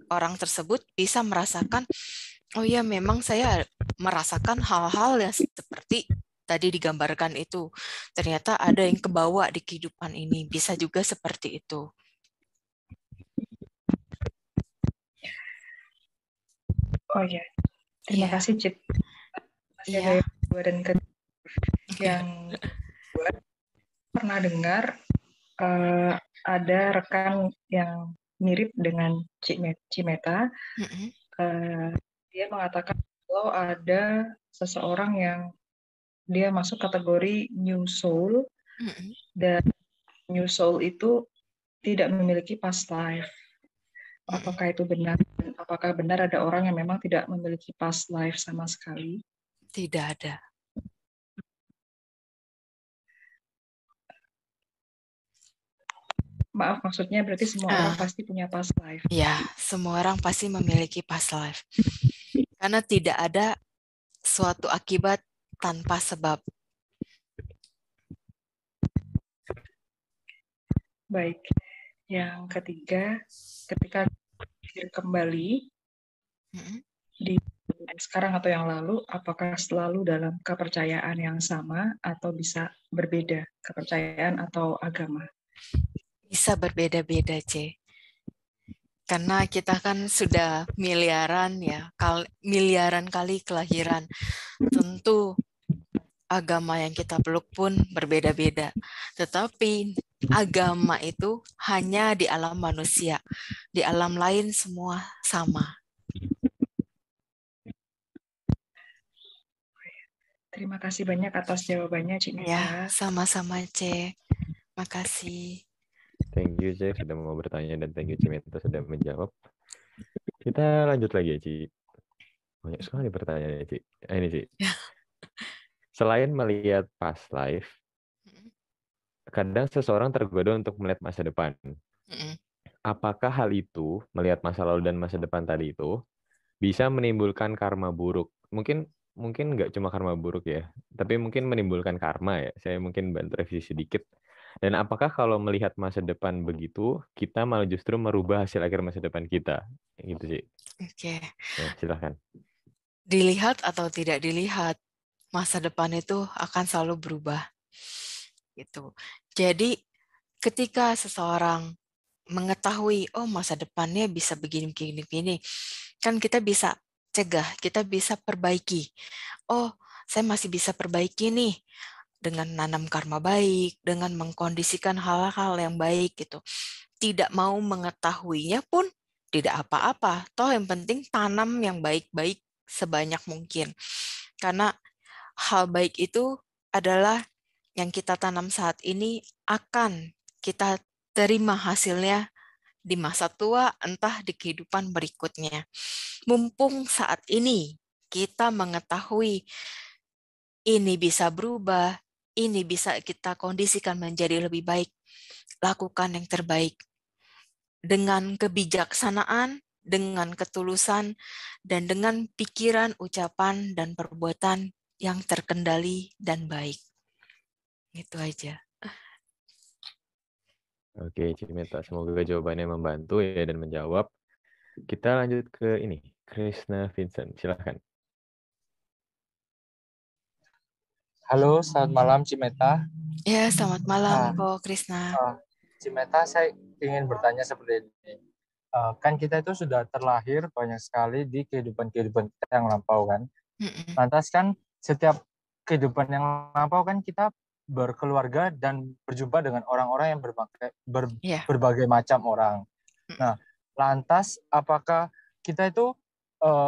orang tersebut bisa merasakan, oh ya memang saya merasakan hal-hal yang seperti tadi digambarkan itu. Ternyata ada yang kebawa di kehidupan ini, bisa juga seperti itu. Oh ya, terima kasih Cip. Masih ada yang kedua dan ketiga. Yang kedua, pernah dengar ada rekan yang mirip dengan Cimeta. Dia mengatakan kalau ada seseorang yang dia masuk kategori New Soul, dan New Soul itu tidak memiliki past life. Apakah itu benar? Apakah benar ada orang yang memang tidak memiliki past life sama sekali? Tidak ada. Maaf, maksudnya berarti semua orang pasti punya past life. Ya, semua orang pasti memiliki past life. Karena tidak ada suatu akibat tanpa sebab. Baik. Yang ketiga, ketika kembali di sekarang atau yang lalu, apakah selalu dalam kepercayaan yang sama atau bisa berbeda kepercayaan atau agama? Bisa berbeda-beda, C. Karena kita kan sudah miliaran kali kelahiran. Tentu agama yang kita peluk pun berbeda-beda. Tetapi agama itu hanya di alam manusia. Di alam lain semua sama. Terima kasih banyak atas jawabannya, Cik Mita. Ya, sama-sama, C. Makasih. Thank you, Cik, sudah mau bertanya, dan thank you, Cimeta, sudah menjawab. Kita lanjut lagi ya, Cik. Banyak sekali pertanyaannya, Cik. Ini, Cik. Selain melihat past life, kadang seseorang tergoda untuk melihat masa depan. Apakah hal itu, melihat masa lalu dan masa depan tadi itu, bisa menimbulkan karma buruk? Mungkin nggak cuma karma buruk ya, tapi mungkin menimbulkan karma ya. Saya mungkin bantu revisi sedikit. Dan apakah kalau melihat masa depan begitu, kita malah justru merubah hasil akhir masa depan kita? Gitu sih. Oke. Ya, silahkan. Dilihat atau tidak dilihat, masa depan itu akan selalu berubah. Gitu. Jadi ketika seseorang mengetahui, oh masa depannya bisa begini, kan kita bisa cegah, kita bisa perbaiki. Oh, saya masih bisa perbaiki nih dengan nanam karma baik, dengan mengkondisikan hal-hal yang baik gitu. Tidak mau mengetahuinya pun tidak apa-apa. Toh yang penting tanam yang baik-baik sebanyak mungkin. Karena hal baik itu adalah yang kita tanam saat ini akan kita terima hasilnya di masa tua, entah di kehidupan berikutnya. Mumpung saat ini kita mengetahui ini bisa berubah, ini bisa kita kondisikan menjadi lebih baik, lakukan yang terbaik. Dengan kebijaksanaan, dengan ketulusan, dan dengan pikiran, ucapan, dan perbuatan yang terkendali dan baik. Itu aja. Oke, Cimeta. Semoga jawabannya membantu ya dan menjawab. Kita lanjut ke ini, Krishna Vincent. Silahkan. Halo, selamat malam Cimeta. Ya, selamat malam, Ko Krishna. Cimeta, saya ingin bertanya seperti ini. Kan kita itu sudah terlahir banyak sekali di kehidupan-kehidupan kita yang lampau kan. Lantas kan setiap kehidupan yang lampau kan kita berkeluarga dan berjumpa dengan orang-orang yang berbagai macam orang. Nah, lantas apakah kita itu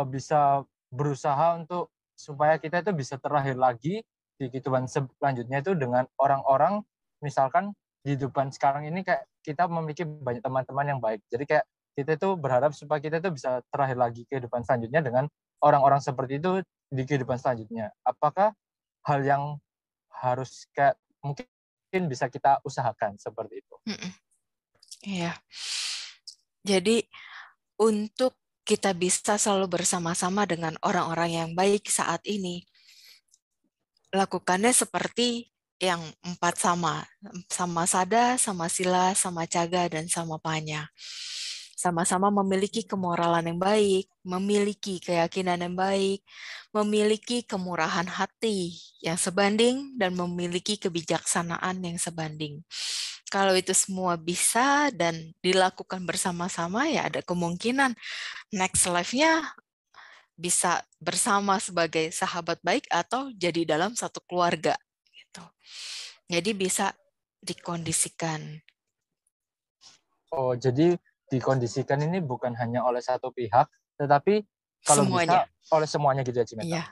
bisa berusaha untuk supaya kita itu bisa terlahir lagi di kehidupan selanjutnya itu dengan orang-orang, misalkan di kehidupan sekarang ini kayak kita memiliki banyak teman-teman yang baik. Jadi kayak kita itu berharap supaya kita itu bisa terlahir lagi kehidupan selanjutnya dengan orang-orang seperti itu di kehidupan selanjutnya. Apakah hal yang harus kayak mungkin bisa kita usahakan seperti itu? Iya. Jadi untuk kita bisa selalu bersama-sama dengan orang-orang yang baik saat ini, lakukannya seperti yang 4 sama Sada, sama Sila, sama Caga, dan sama Panya. Sama-sama memiliki kemoralan yang baik, memiliki keyakinan yang baik, memiliki kemurahan hati yang sebanding, dan memiliki kebijaksanaan yang sebanding. Kalau itu semua bisa dan dilakukan bersama-sama, ya ada kemungkinan next life-nya bisa bersama sebagai sahabat baik atau jadi dalam satu keluarga. Gitu. Jadi bisa dikondisikan. Oh, jadi dikondisikan ini bukan hanya oleh satu pihak, tetapi kalau Semuanya. bisa oleh semuanya gitu ya, Cimeta. Iya.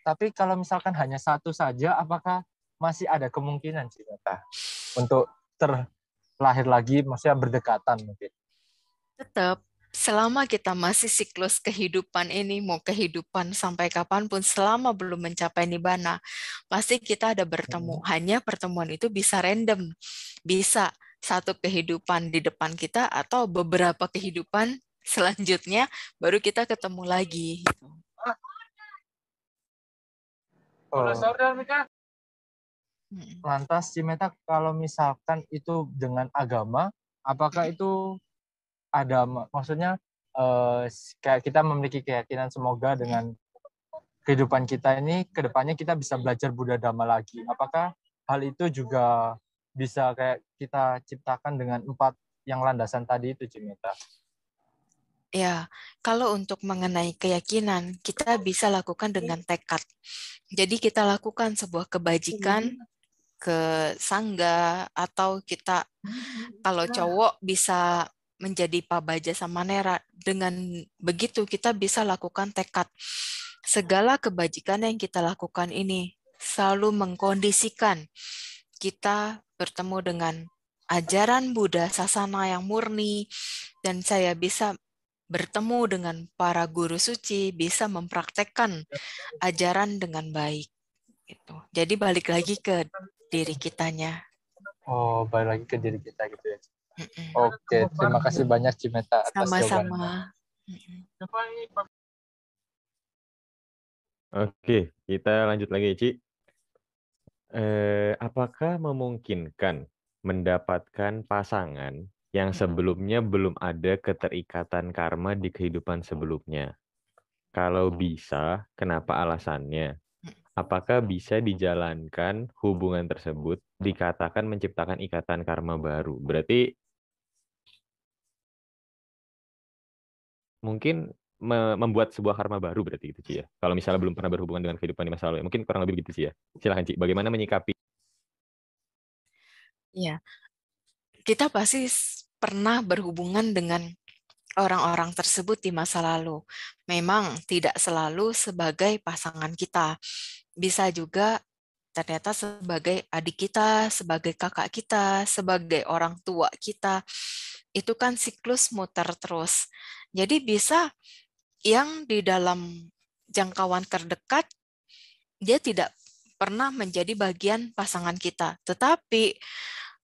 Tapi kalau misalkan hanya satu saja, apakah masih ada kemungkinan, Cimeta, untuk terlahir lagi, maksudnya berdekatan mungkin? Tetap, selama kita masih siklus kehidupan ini, mau kehidupan sampai kapanpun, selama belum mencapai nibbana, pasti kita ada bertemu. Hanya pertemuan itu bisa random. Bisa satu kehidupan di depan kita atau beberapa kehidupan selanjutnya baru kita ketemu lagi. Oh. Lantas, Cimeta, kalau misalkan itu dengan agama, apakah itu ada, maksudnya kayak kita memiliki keyakinan semoga dengan kehidupan kita ini, kedepannya kita bisa belajar Buddha Dhamma lagi. Apakah hal itu juga bisa kayak kita ciptakan dengan 4 yang landasan tadi itu, Cimeta? Ya, kalau untuk mengenai keyakinan, kita bisa lakukan dengan tekad. Jadi kita lakukan sebuah kebajikan ke sangga, atau kita kalau cowok bisa menjadi pabaja samanera. Dengan begitu kita bisa lakukan tekad. Segala kebajikan yang kita lakukan ini selalu mengkondisikan kita bertemu dengan ajaran Buddha Sasana yang murni, dan saya bisa bertemu dengan para guru suci, bisa mempraktekkan ajaran dengan baik. Gitu. Jadi balik lagi ke diri kitanya. Oh, balik lagi ke diri kita gitu ya. Oke, terima kasih banyak, Cimeta, atas jawabannya. Sama-sama. Oke, kita lanjut lagi, Ci. Apakah memungkinkan mendapatkan pasangan yang sebelumnya belum ada keterikatan karma di kehidupan sebelumnya? Kalau bisa, kenapa alasannya? Apakah bisa dijalankan hubungan tersebut dikatakan menciptakan ikatan karma baru? Berarti mungkin membuat sebuah karma baru berarti gitu, Ci ya. Kalau misalnya belum pernah berhubungan dengan kehidupan di masa lalu, mungkin kurang lebih begitu, Ci ya. Silahkan, Ci. Bagaimana menyikapi? Ya, kita pasti pernah berhubungan dengan orang-orang tersebut di masa lalu. Memang tidak selalu sebagai pasangan kita. Bisa juga ternyata sebagai adik kita, sebagai kakak kita, sebagai orang tua kita. Itu kan siklus muter terus. Jadi bisa yang di dalam jangkauan terdekat, dia tidak pernah menjadi bagian pasangan kita. Tetapi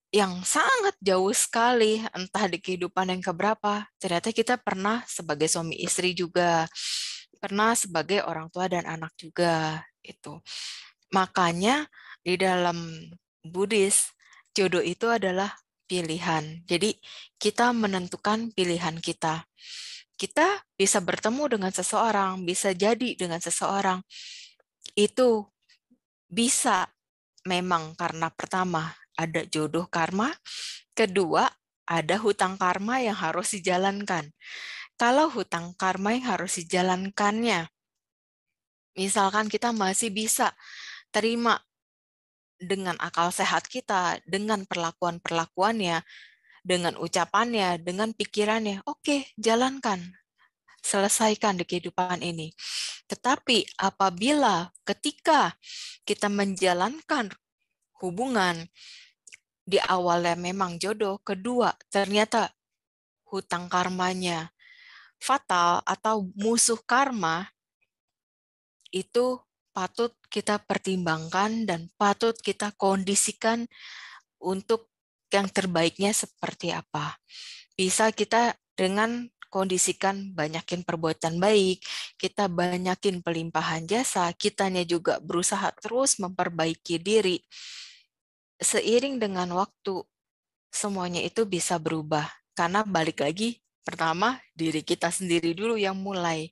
yang sangat jauh sekali, entah di kehidupan yang keberapa, ternyata kita pernah sebagai suami istri juga, pernah sebagai orang tua dan anak juga. Itu. Makanya di dalam Buddhis, jodoh itu adalah pilihan. Jadi kita menentukan pilihan kita. Kita bisa bertemu dengan seseorang, bisa jadi dengan seseorang. Itu bisa memang karena pertama ada jodoh karma, kedua ada hutang karma yang harus dijalankan. Kalau hutang karma yang harus dijalankannya, misalkan kita masih bisa terima dengan akal sehat kita, dengan perlakuan-perlakuannya, dengan ucapannya, dengan pikirannya, oke, jalankan. Selesaikan di kehidupan ini. Tetapi apabila ketika kita menjalankan hubungan, di awalnya memang jodoh, kedua ternyata hutang karmanya fatal atau musuh karma, itu patut kita pertimbangkan dan patut kita kondisikan untuk yang terbaiknya seperti apa. Bisa kita dengan kondisikan banyakin perbuatan baik, kita banyakin pelimpahan jasa, kitanya juga berusaha terus memperbaiki diri. Seiring dengan waktu, semuanya itu bisa berubah. Karena balik lagi, pertama diri kita sendiri dulu yang mulai.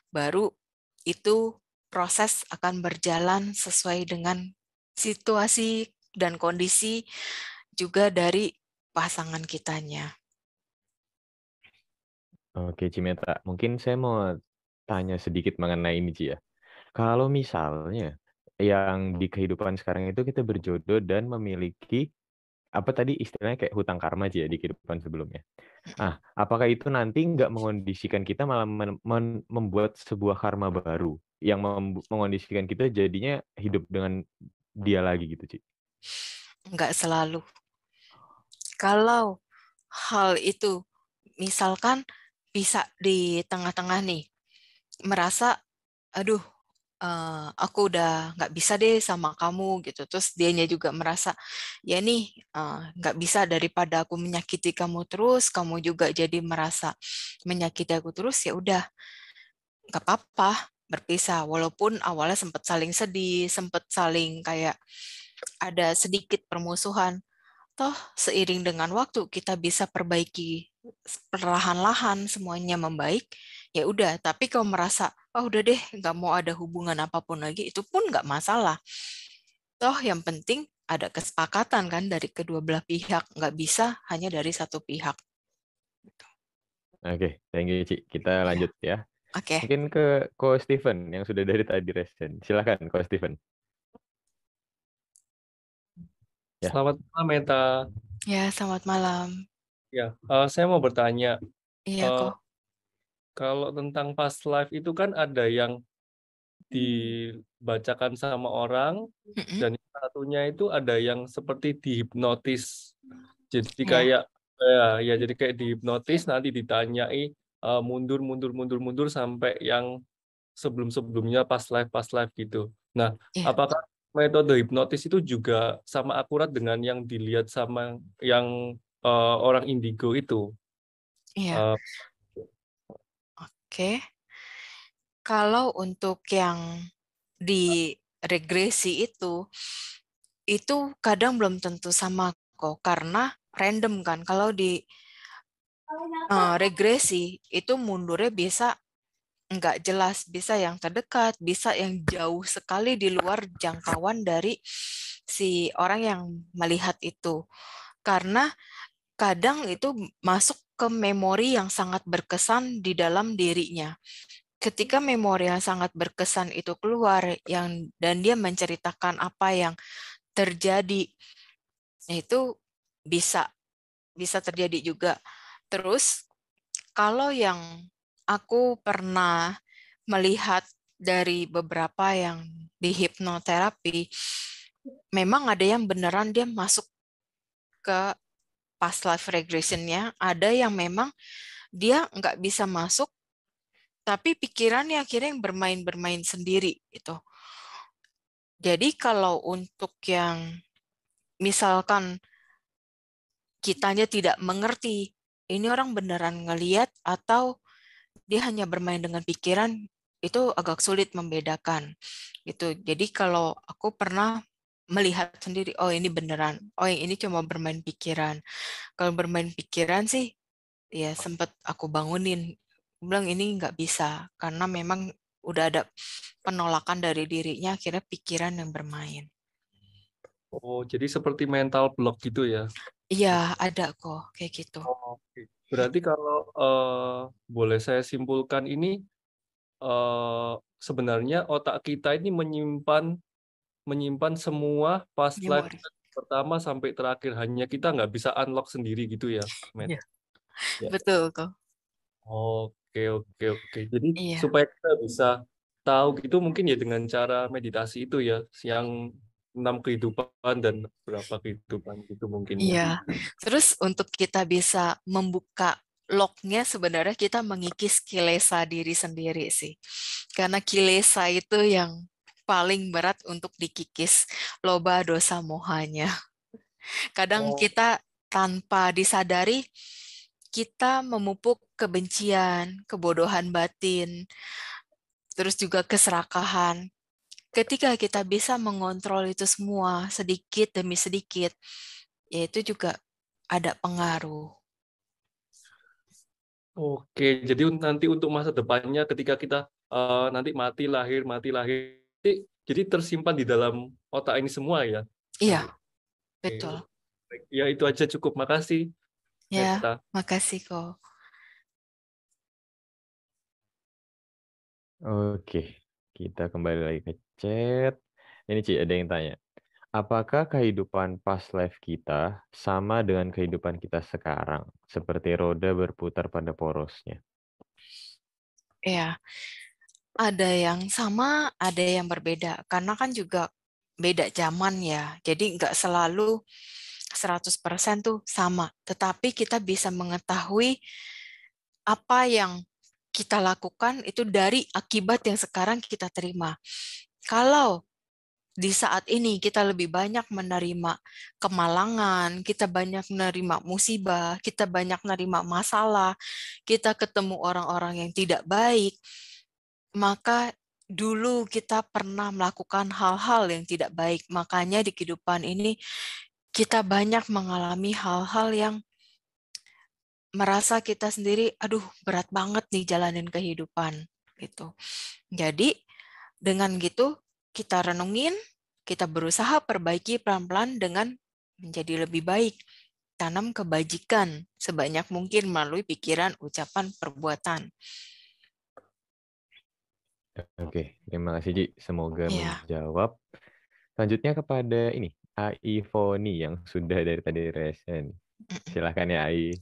Baru itu proses akan berjalan sesuai dengan situasi dan kondisi juga dari pasangan kitanya. Oke, Cimeta. Mungkin saya mau tanya sedikit mengenai ini, Ci ya. Kalau misalnya yang di kehidupan sekarang itu kita berjodoh dan memiliki apa tadi istilahnya kayak hutang karma aja ya di kehidupan sebelumnya. Ah, apakah itu nanti nggak mengondisikan kita malah membuat sebuah karma baru yang mengondisikan kita jadinya hidup dengan dia lagi gitu, Ci? Nggak selalu. Kalau hal itu misalkan bisa di tengah-tengah nih, merasa, aduh, aku udah nggak bisa deh sama kamu gitu. Terus dianya juga merasa, ya nih nggak bisa, daripada aku menyakiti kamu terus, kamu juga jadi merasa menyakiti aku terus, ya udah nggak apa-apa berpisah. Walaupun awalnya sempat saling sedih, sempat saling kayak ada sedikit permusuhan. Toh seiring dengan waktu kita bisa perbaiki perlahan-lahan, semuanya membaik, ya udah. Tapi kalau merasa, oh udah deh nggak mau ada hubungan apapun lagi, itu pun nggak masalah. Toh yang penting ada kesepakatan kan dari kedua belah pihak, nggak bisa hanya dari satu pihak. Oke, thank you, Ci. Kita lanjut ya. Oke. Mungkin ke Ko Steven yang sudah dari tadi resen. Silakan Ko Steven. Ya. Selamat malam, Meta. Ya, selamat malam. Ya, saya mau bertanya. Iya kok. Kalau tentang past life itu kan ada yang dibacakan sama orang, dan yang satunya itu ada yang seperti dihipnotis. Jadi kayak jadi kayak dihipnotis, nanti ditanyai mundur sampai yang sebelum-sebelumnya past life gitu. Nah, apakah metode hipnotis itu juga sama akurat dengan yang dilihat sama yang orang indigo itu? Iya. Oke. Kalau untuk yang di regresi itu kadang belum tentu sama kok, karena random kan. Kalau di regresi itu mundurnya bisa nggak jelas, bisa yang terdekat, bisa yang jauh sekali di luar jangkauan dari si orang yang melihat itu. Karena kadang itu masuk ke memori yang sangat berkesan di dalam dirinya. Ketika memori yang sangat berkesan itu keluar, dan dia menceritakan apa yang terjadi, itu bisa terjadi juga. Terus kalau yang aku pernah melihat dari beberapa yang di hipnoterapi, memang ada yang beneran dia masuk ke past life regression-nya, ada yang memang dia nggak bisa masuk, tapi pikirannya akhirnya yang bermain-bermain sendiri gitu. Jadi kalau untuk yang misalkan kitanya tidak mengerti, ini orang beneran ngeliat atau dia hanya bermain dengan pikiran, itu agak sulit membedakan gitu. Jadi kalau aku pernah melihat sendiri, oh ini beneran, oh yang ini cuma bermain pikiran. Kalau bermain pikiran sih, ya sempat aku bangunin, bilang ini nggak bisa, karena memang udah ada penolakan dari dirinya, akhirnya pikiran yang bermain. Oh, jadi seperti mental block gitu ya? Iya, ada kok kayak gitu. Oh, berarti kalau boleh saya simpulkan ini, sebenarnya otak kita ini menyimpan semua past life pertama sampai terakhir, hanya kita nggak bisa unlock sendiri gitu ya, Met? Ya. Betul kok. Oke. Jadi supaya kita bisa tahu gitu mungkin ya dengan cara meditasi itu ya, yang 6 kehidupan dan berapa kehidupan gitu mungkin ya. Iya. Terus untuk kita bisa membuka lock-nya, sebenarnya kita mengikis kilesa diri sendiri sih. Karena kilesa itu yang paling berat untuk dikikis, loba dosa mohanya. Kadang kita tanpa disadari, kita memupuk kebencian, kebodohan batin, terus juga keserakahan. Ketika kita bisa mengontrol itu semua sedikit demi sedikit, ya itu juga ada pengaruh. Oke, jadi nanti untuk masa depannya ketika kita nanti mati lahir, jadi tersimpan di dalam otak ini semua ya? Iya, betul. Ya itu aja cukup, makasih. Ya, Meta. makasih kok. Oke, kita kembali lagi ke chat. Ini Ci, ada yang tanya. apakah kehidupan past life kita sama dengan kehidupan kita sekarang, seperti roda berputar pada porosnya? Ya, ada yang sama, ada yang berbeda. Karena kan juga beda zaman ya. Jadi nggak selalu 100% tuh sama. Tetapi kita bisa mengetahui apa yang kita lakukan itu dari akibat yang sekarang kita terima. Kalau di saat ini kita lebih banyak menerima kemalangan, kita banyak menerima musibah, kita banyak menerima masalah, kita ketemu orang-orang yang tidak baik, maka dulu kita pernah melakukan hal-hal yang tidak baik. Makanya di kehidupan ini kita banyak mengalami hal-hal yang merasa kita sendiri, aduh berat banget nih jalanin kehidupan gitu. Jadi dengan gitu kita renungin, kita berusaha perbaiki pelan-pelan dengan menjadi lebih baik. Tanam kebajikan sebanyak mungkin melalui pikiran, ucapan, perbuatan. Oke, terima kasih Ji. Semoga Ya. menjawab. Selanjutnya kepada ini, AI Foni yang sudah dari tadi resen. Silakan ya AI.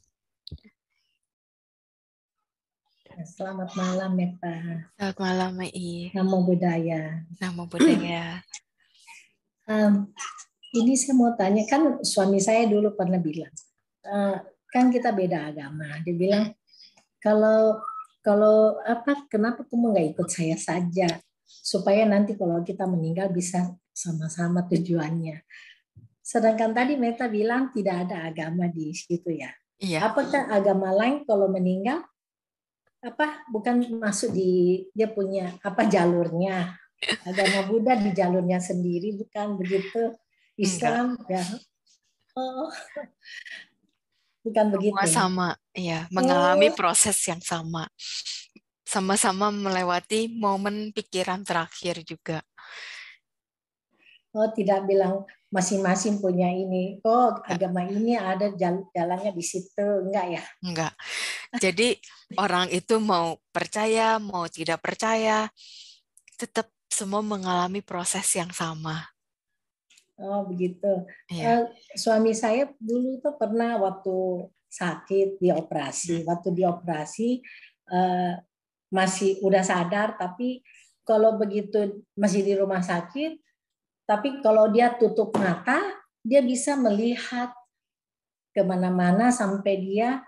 Selamat malam Meta. Selamat malam AI. Namo Buddhaya. Namo Buddhaya. Ini saya mau tanya, kan suami saya dulu pernah bilang, kan kita beda agama. Dia bilang, kalau kenapa kamu nggak ikut saya saja, supaya nanti kalau kita meninggal bisa sama-sama tujuannya. Sedangkan tadi Meta bilang tidak ada agama di situ ya. Iya. Apakah agama lain kalau meninggal bukan masuk di dia punya jalurnya? Agama Buddha di jalurnya sendiri, bukan begitu? Islam ya. Oh. Bukan begitu. Sama, ya, mengalami proses yang sama. Sama-sama melewati momen pikiran terakhir juga. Oh, tidak bilang masing-masing punya ini. Oh, agama ini ada jalannya di situ, enggak ya? Enggak. Jadi orang itu mau percaya, mau tidak percaya, tetap semua mengalami proses yang sama. Oh, begitu. Iya. Suami saya dulu tuh pernah waktu sakit dioperasi. Waktu dioperasi masih udah sadar, tapi kalau begitu masih di rumah sakit, tapi kalau dia tutup mata, dia bisa melihat kemana-mana sampai dia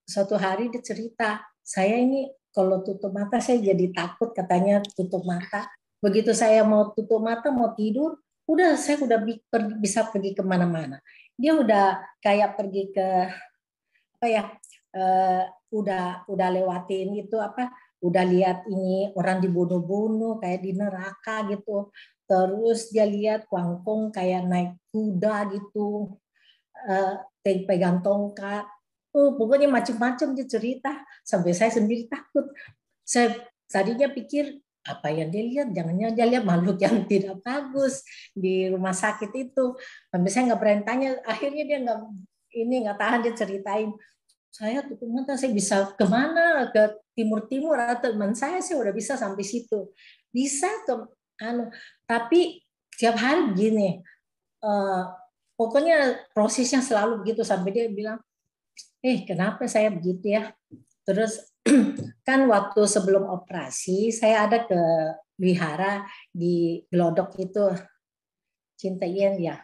suatu hari dia cerita, saya ini kalau tutup mata saya jadi takut, katanya tutup mata. Begitu saya mau tutup mata, mau tidur, saya udah bisa pergi kemana-mana. Dia udah kayak pergi ke udah lewatin itu udah lihat ini orang dibunuh-bunuh kayak di neraka gitu. Terus dia lihat Kuangkong kayak naik kuda gitu, pegang tongkat. Pokoknya macam-macam dia cerita, sampai saya sendiri takut. Saya tadinya pikir apa yang dia lihat, jangan-jangan dia lihat makhluk yang tidak bagus di rumah sakit itu. Sampai saya nggak berani tanya. Akhirnya dia nggak tahan, dia ceritain, saya tutup mata saya bisa kemana, ke timur-timur, atau teman saya udah bisa sampai situ, bisa ke tapi tiap hari begini. Pokoknya prosesnya selalu begitu sampai dia bilang, kenapa saya begitu ya? Terus kan waktu sebelum operasi saya ada ke wihara di Glodok itu, Cinta Yen ya.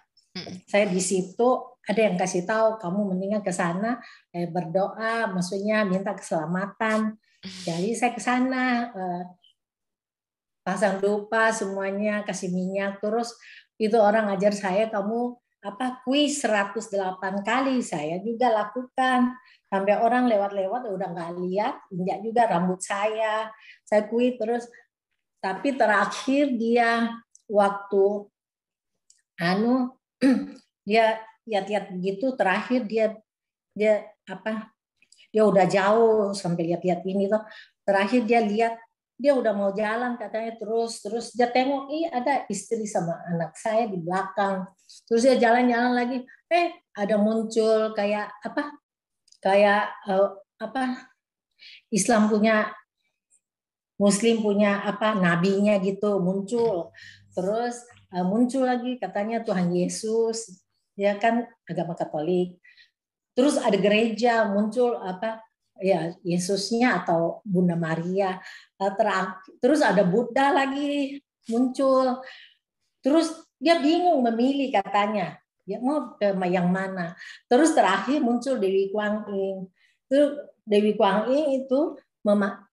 Saya di situ ada yang kasih tahu, kamu mendingan ke sana berdoa, maksudnya minta keselamatan. Jadi saya ke sana pasang dupa semuanya, kasih minyak, terus itu orang ajar saya, kamu kuis 108 kali, saya juga lakukan. Sampai orang lewat-lewat udah nggak lihat, injak juga rambut saya kuis terus. Tapi terakhir dia waktu dia lihat-lihat begitu, terakhir dia udah jauh sampai lihat-lihat ini tuh. Terakhir dia lihat, dia udah mau jalan katanya, terus dia tengok, ada istri sama anak saya di belakang. Terus dia jalan-jalan lagi, ada muncul kayak Islam punya, Muslim punya nabinya gitu muncul. Terus muncul lagi katanya Tuhan Yesus, ya kan agama Katolik. Terus ada gereja muncul ya Yesusnya atau Bunda Maria. Terus ada Buddha lagi muncul. Terus dia bingung memilih katanya. Dia mau ke yang mana. Terus terakhir muncul Dewi Kuan Yin. Terus Dewi Kuan Yin itu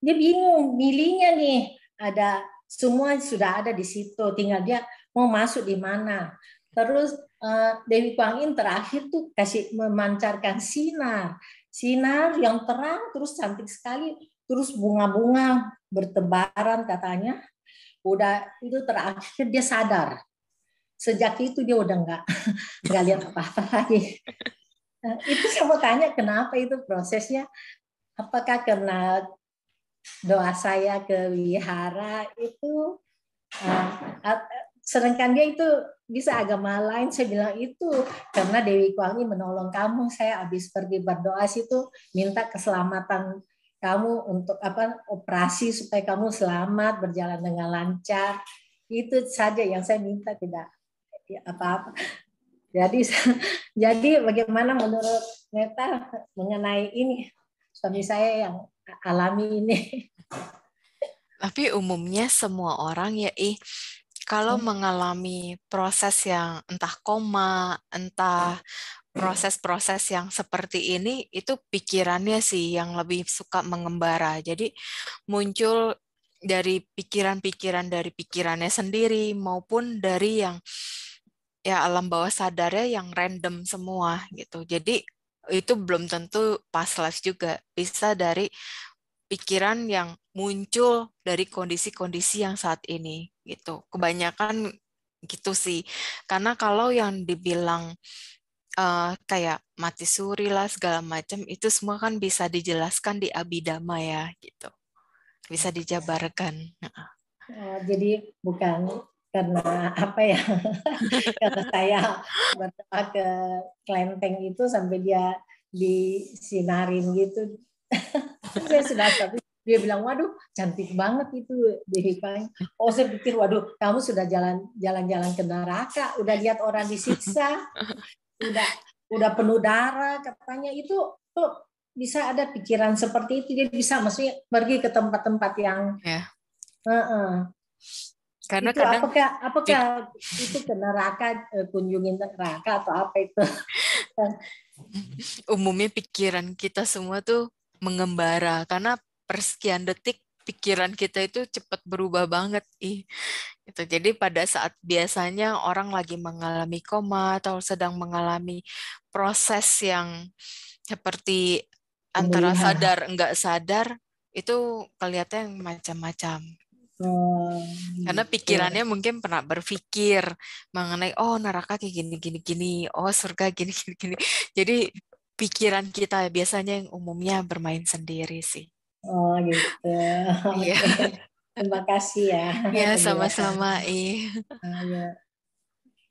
dia bingung milihnya nih. Ada semua sudah ada di situ. Tinggal dia mau masuk di mana. Terus Dewi Kuan Yin terakhir tuh kasih memancarkan sinar yang terang, terus cantik sekali, terus bunga-bunga bertebaran katanya. Udah itu terakhir dia sadar. Sejak itu dia udah nggak lihat apa-apa lagi. Itu saya mau tanya kenapa itu prosesnya? Apakah karena doa saya ke wihara itu sedangkan dia itu bisa agama lain, saya bilang itu karena Dewi Kuan Yin menolong kamu. Saya habis pergi berdoa situ minta keselamatan kamu untuk operasi supaya kamu selamat berjalan dengan lancar. Itu saja yang saya minta, tidak apa-apa. Jadi bagaimana menurut Neta mengenai ini suami saya yang alami ini? Tapi umumnya semua orang ya kalau mengalami proses yang entah koma, entah proses-proses yang seperti ini, itu pikirannya sih yang lebih suka mengembara. Jadi muncul dari pikiran-pikiran dari pikirannya sendiri maupun dari yang ya alam bawah sadarnya yang random semua gitu. Jadi itu belum tentu past life juga, bisa dari pikiran yang muncul dari kondisi-kondisi yang saat ini gitu. Kebanyakan gitu sih. Karena kalau yang dibilang kayak mati suri lah segala macam itu semua kan bisa dijelaskan di Abhidhamma ya gitu. Bisa dijabarkan. Jadi bukan karena apa ya? Karena saya berdoa ke kelenteng itu sampai dia disinarin gitu. Saya sudah tapi dia bilang, waduh cantik banget itu Dewi Kuan Yin. Oh saya pikir, waduh kamu sudah jalan-jalan ke neraka, udah lihat orang disiksa, udah penuh darah katanya. Itu tuh bisa ada pikiran seperti itu, dia bisa maksudnya pergi ke tempat-tempat yang Karena itu kadang apakah itu ke neraka, kunjungin neraka atau apa itu? Umumnya pikiran kita semua tuh mengembara karena persekian detik pikiran kita itu cepat berubah banget gitu. Jadi pada saat biasanya orang lagi mengalami koma atau sedang mengalami proses yang seperti antara sadar enggak sadar itu kelihatan macam-macam. Karena pikirannya mungkin pernah berpikir mengenai neraka kayak gini, surga gini. Jadi pikiran kita biasanya yang umumnya bermain sendiri sih. Oh gitu. Iya. Terima kasih ya. Ya sama-sama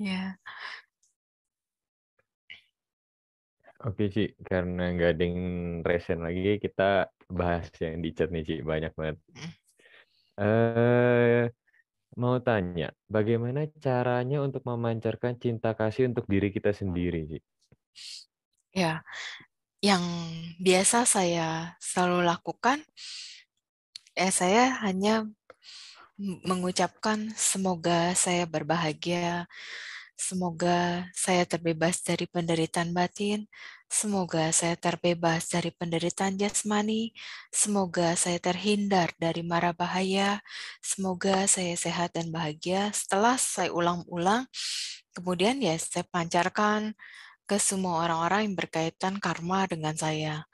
Ya. Oke Ci, karena nggak ada yang resen lagi, kita bahas yang di chat nih Ci, banyak banget. Mau tanya, bagaimana caranya untuk memancarkan cinta kasih untuk diri kita sendiri Ci? Ya, yang biasa saya selalu lakukan, saya hanya mengucapkan semoga saya berbahagia, semoga saya terbebas dari penderitaan batin, semoga saya terbebas dari penderitaan jasmani, semoga saya terhindar dari mara bahaya, semoga saya sehat dan bahagia. Setelah saya ulang-ulang, kemudian ya saya pancarkan ke semua orang-orang yang berkaitan karma dengan saya.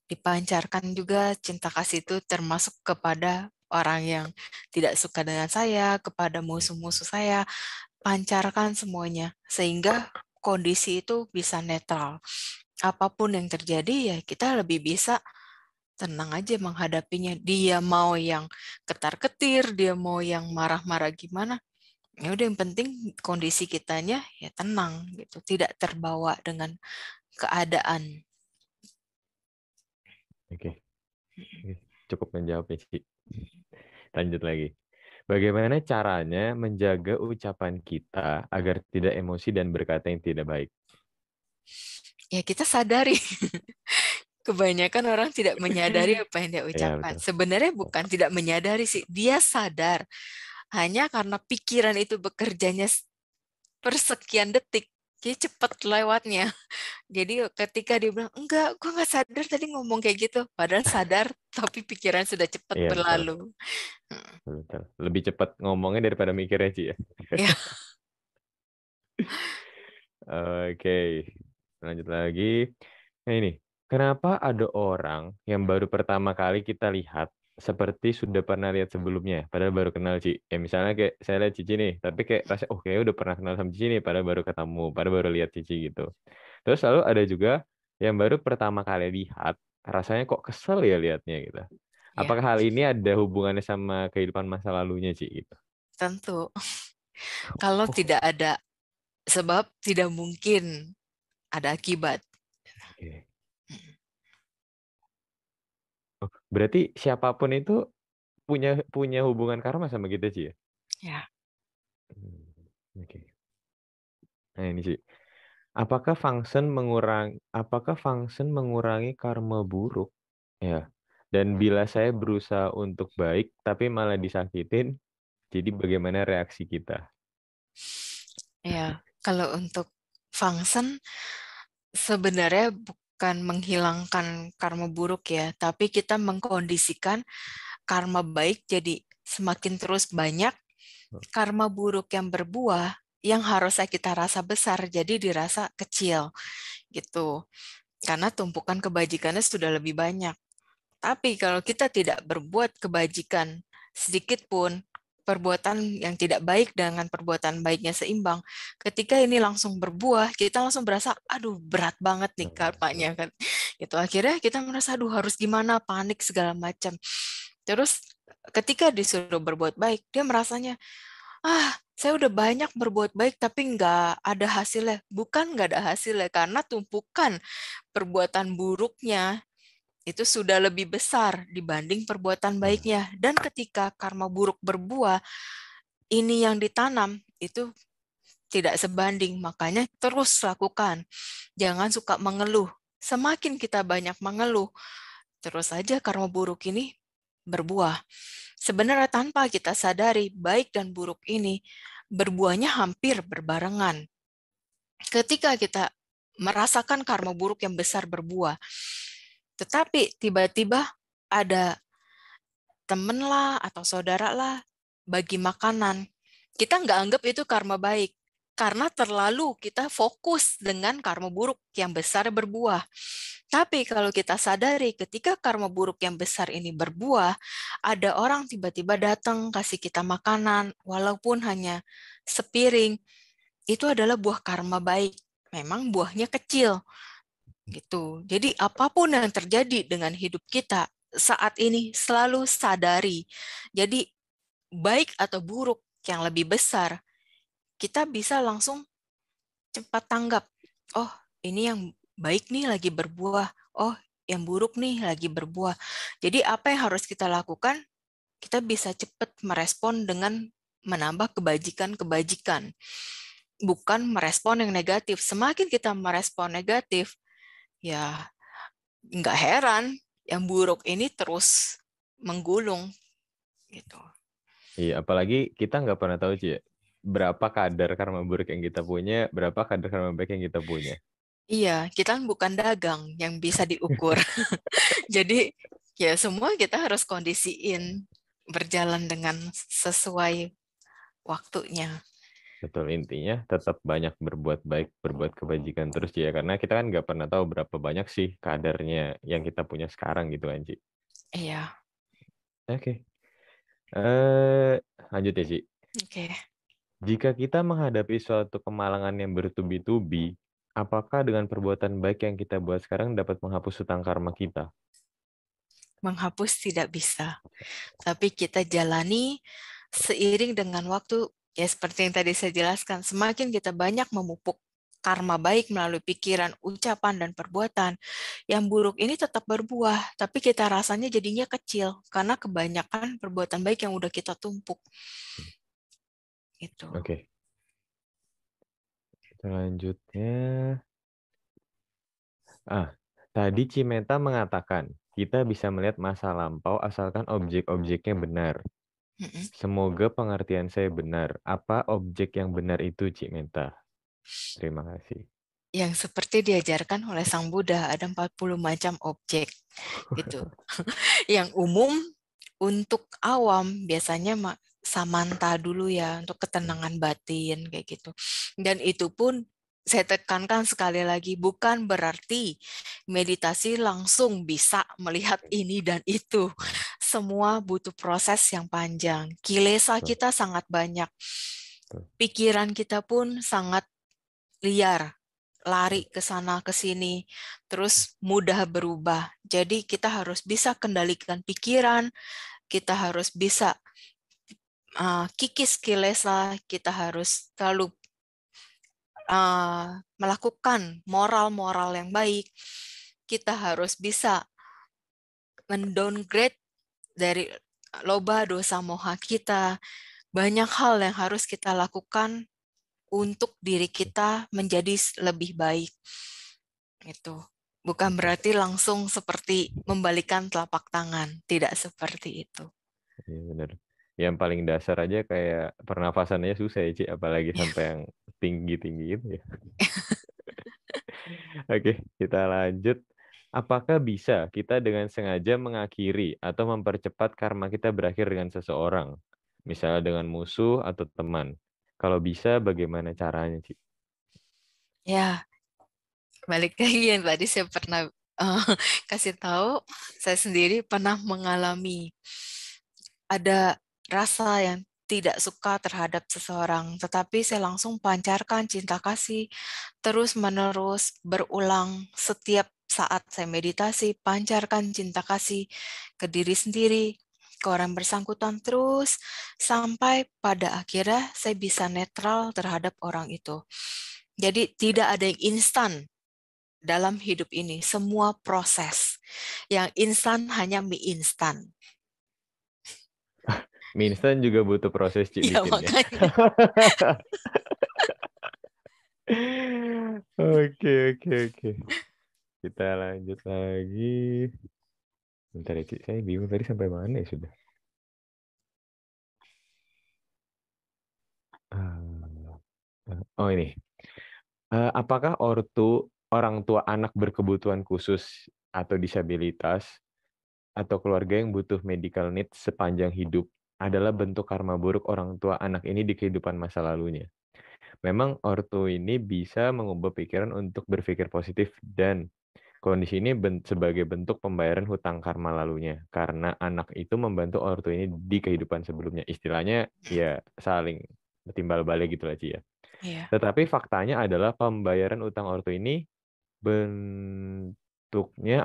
Dipancarkan juga cinta kasih itu termasuk kepada orang yang tidak suka dengan saya, kepada musuh-musuh saya, pancarkan semuanya, sehingga kondisi itu bisa netral. Apapun yang terjadi, ya kita lebih bisa tenang aja menghadapinya. Dia mau yang ketar-ketir, dia mau yang marah-marah gimana, ya udah yang penting kondisi kitanya ya tenang gitu, tidak terbawa dengan keadaan. Oke. Cukup menjawab sih. Lanjut lagi. Bagaimana caranya menjaga ucapan kita agar tidak emosi dan berkata yang tidak baik? Ya kita sadari. Kebanyakan orang tidak menyadari apa yang dia Iya, ucapkan. betul. Sebenarnya bukan tidak menyadari sih, dia sadar. Hanya karena pikiran itu bekerjanya persekian detik, dia cepat lewatnya. Jadi ketika dia bilang, enggak, gue nggak sadar tadi ngomong kayak gitu. Padahal sadar, tapi pikiran sudah cepat Iya, betul. berlalu. Betul. Lebih cepat ngomongnya daripada mikirnya, Ci, ya. Ya. Oke, lanjut lagi. Nah ini, kenapa ada orang yang baru pertama kali kita lihat seperti sudah pernah lihat sebelumnya, padahal baru kenal, Ci? Ya misalnya kayak saya lihat Cici nih, tapi kayak rasa, oh kayaknya udah pernah kenal sama Cici nih, padahal baru ketemu, padahal baru lihat Cici gitu. Terus lalu ada juga yang baru pertama kali lihat, rasanya kok kesel ya lihatnya gitu. Apakah hal ini ada hubungannya sama kehidupan masa lalunya, Ci? Gitu? Tentu. Kalau tidak ada sebab, tidak mungkin ada akibat. Oke. Oh, berarti siapapun itu punya hubungan karma sama kita, Ci, ya? Ya. Oke. Nah ini sih. Apakah function mengurangi karma buruk? Ya. Dan bila saya berusaha untuk baik tapi malah disakitin, jadi bagaimana reaksi kita? Ya, kalau untuk function sebenarnya bukan menghilangkan karma buruk ya, tapi kita mengkondisikan karma baik jadi semakin terus banyak, karma buruk yang berbuah yang harusnya kita rasa besar jadi dirasa kecil gitu. Karena tumpukan kebajikannya sudah lebih banyak. Tapi kalau kita tidak berbuat kebajikan sedikit pun, perbuatan yang tidak baik dengan perbuatan baiknya seimbang, ketika ini langsung berbuah, kita langsung berasa, aduh berat banget nih karmanya kan. Itu akhirnya kita merasa, aduh harus gimana, panik segala macam. Terus ketika disuruh berbuat baik, dia merasanya, saya udah banyak berbuat baik tapi nggak ada hasilnya. Bukan nggak ada hasilnya, karena tumpukan perbuatan buruknya itu sudah lebih besar dibanding perbuatan baiknya. Dan ketika karma buruk berbuah, ini yang ditanam itu tidak sebanding. Makanya terus lakukan. Jangan suka mengeluh. Semakin kita banyak mengeluh, terus saja karma buruk ini berbuah. Sebenarnya tanpa kita sadari, baik dan buruk ini berbuahnya hampir berbarengan. Ketika kita merasakan karma buruk yang besar berbuah, tetapi tiba-tiba ada temen lah atau saudara lah bagi makanan, kita nggak anggap itu karma baik. Karena terlalu kita fokus dengan karma buruk yang besar berbuah. Tapi kalau kita sadari ketika karma buruk yang besar ini berbuah, ada orang tiba-tiba datang kasih kita makanan, walaupun hanya sepiring, itu adalah buah karma baik. Memang buahnya kecil. Gitu. Jadi apapun yang terjadi dengan hidup kita saat ini selalu sadari. Jadi baik atau buruk yang lebih besar, kita bisa langsung cepat tanggap. Oh, ini yang baik nih lagi berbuah. Oh, yang buruk nih lagi berbuah. Jadi apa yang harus kita lakukan? Kita bisa cepat merespon dengan menambah kebajikan-kebajikan. Bukan merespon yang negatif. Semakin kita merespon negatif, ya nggak heran yang buruk ini terus menggulung gitu. Iya, apalagi kita nggak pernah tahu, Ci, berapa kadar karma buruk yang kita punya, berapa kadar karma baik yang kita punya. Iya, kita bukan dagang yang bisa diukur. Jadi ya semua kita harus kondisiin berjalan dengan sesuai waktunya. Betul, intinya tetap banyak berbuat baik, berbuat kebajikan terus, ya, karena kita kan nggak pernah tahu berapa banyak sih kadarnya yang kita punya sekarang gitu kan, Ci. Iya. Oke. Lanjut ya, Ci. Oke. Jika kita menghadapi suatu kemalangan yang bertubi-tubi, apakah dengan perbuatan baik yang kita buat sekarang dapat menghapus hutang karma kita? Menghapus tidak bisa. Tapi kita jalani seiring dengan waktu. Ya seperti yang tadi saya jelaskan, semakin kita banyak memupuk karma baik melalui pikiran, ucapan, dan perbuatan, yang buruk ini tetap berbuah, tapi kita rasanya jadinya kecil karena kebanyakan perbuatan baik yang udah kita tumpuk. Gitu. Oke. Selanjutnya, tadi Cimeta mengatakan kita bisa melihat masa lampau asalkan objek-objeknya benar. Semoga pengertian saya benar. Apa objek yang benar itu, Cimeta? Terima kasih. Yang seperti diajarkan oleh Sang Buddha, ada 40 macam objek. Gitu. Yang umum untuk awam biasanya samanta dulu ya, untuk ketenangan batin kayak gitu. Dan itu pun saya tekankan sekali lagi, bukan berarti meditasi langsung bisa melihat ini dan itu. Semua butuh proses yang panjang. Kilesa kita sangat banyak. Pikiran kita pun sangat liar, lari ke sana ke sini, terus mudah berubah. Jadi kita harus bisa kendalikan pikiran, kita harus bisa kikis kilesa, kita harus selalu melakukan moral-moral yang baik. Kita harus bisa mendowngrade dari loba, dosa, moha kita. Banyak hal yang harus kita lakukan untuk diri kita menjadi lebih baik. Itu bukan berarti langsung seperti membalikan telapak tangan, tidak seperti itu. Iya benar. Yang paling dasar aja kayak pernafasannya susah ya, Ci, apalagi sampai yang tinggi-tinggi itu ya. Oke, kita lanjut. Apakah bisa kita dengan sengaja mengakhiri atau mempercepat karma kita berakhir dengan seseorang? Misalnya dengan musuh atau teman. Kalau bisa, bagaimana caranya, Ci? Ya, balik lagi yang tadi saya pernah kasih tahu, saya sendiri pernah mengalami ada rasa yang tidak suka terhadap seseorang, tetapi saya langsung pancarkan cinta kasih, terus-menerus berulang setiap saat saya meditasi, pancarkan cinta kasih ke diri sendiri, ke orang bersangkutan terus, sampai pada akhirnya saya bisa netral terhadap orang itu. Jadi tidak ada yang instan dalam hidup ini, semua proses. Yang instan hanya mie instan. Mie instan juga butuh proses, Ci, Ya, bikinnya. makanya. Oke. Kita lanjut lagi. Bentar ya, Ci. Saya bingung tadi sampai mana ya sudah. Oh ini. Apakah orang tua anak berkebutuhan khusus atau disabilitas atau keluarga yang butuh medical needs sepanjang hidup adalah bentuk karma buruk orang tua anak ini di kehidupan masa lalunya? Memang ortu ini bisa mengubah pikiran untuk berpikir positif dan kondisi ini sebagai bentuk pembayaran hutang karma lalunya karena anak itu membantu ortu ini di kehidupan sebelumnya. Istilahnya ya saling timbal balik gitu lah, Ci, ya. Iya. Tetapi faktanya adalah pembayaran utang ortu ini bentuknya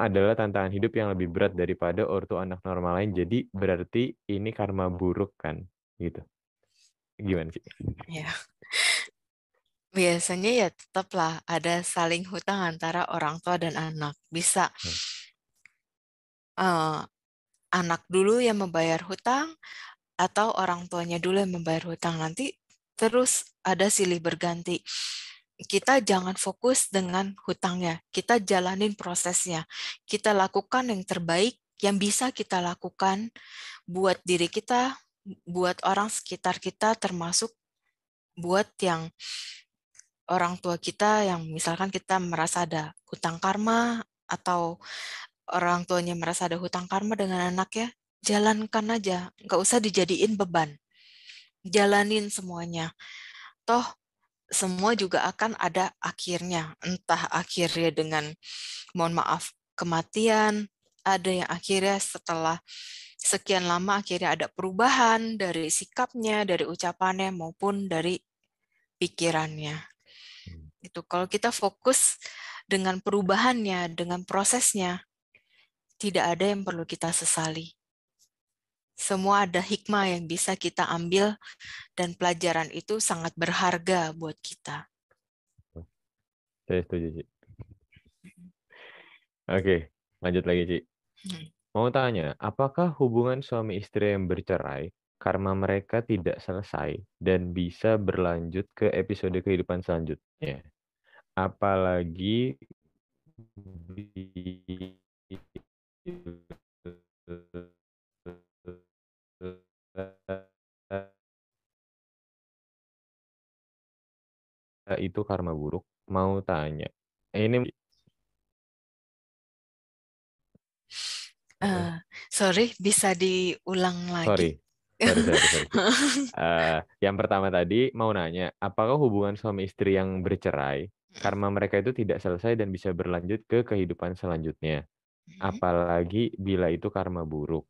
adalah tantangan hidup yang lebih berat daripada ortu anak normal lain. Jadi berarti ini karma buruk kan, gitu. Gimana sih? Ya. Biasanya ya tetaplah ada saling hutang antara orang tua dan anak. Bisa anak dulu yang membayar hutang atau orang tuanya dulu yang membayar hutang. Nanti terus ada silih berganti. Kita jangan fokus dengan hutangnya. Kita jalanin prosesnya. Kita lakukan yang terbaik yang bisa kita lakukan buat diri kita, buat orang sekitar kita, termasuk buat yang orang tua kita yang misalkan kita merasa ada hutang karma atau orang tuanya merasa ada hutang karma dengan anaknya, jalankan aja, nggak usah dijadiin beban. Jalanin semuanya. Toh semua juga akan ada akhirnya, entah akhirnya dengan, mohon maaf, kematian, ada yang akhirnya setelah sekian lama akhirnya ada perubahan dari sikapnya, dari ucapannya, maupun dari pikirannya. Itu kalau kita fokus dengan perubahannya, dengan prosesnya, tidak ada yang perlu kita sesali. Semua ada hikmah yang bisa kita ambil dan pelajaran itu sangat berharga buat kita. Saya setuju, Ci. Oke, lanjut lagi, Ci. Mau tanya, apakah hubungan suami istri yang bercerai karena mereka tidak selesai dan bisa berlanjut ke episode kehidupan selanjutnya? Apalagi itu karma buruk. Mau tanya, ini Sorry, bisa diulang lagi? sorry. Yang pertama tadi mau nanya, apakah hubungan suami istri yang bercerai karena mereka itu tidak selesai dan bisa berlanjut ke kehidupan selanjutnya? Apalagi bila itu karma buruk.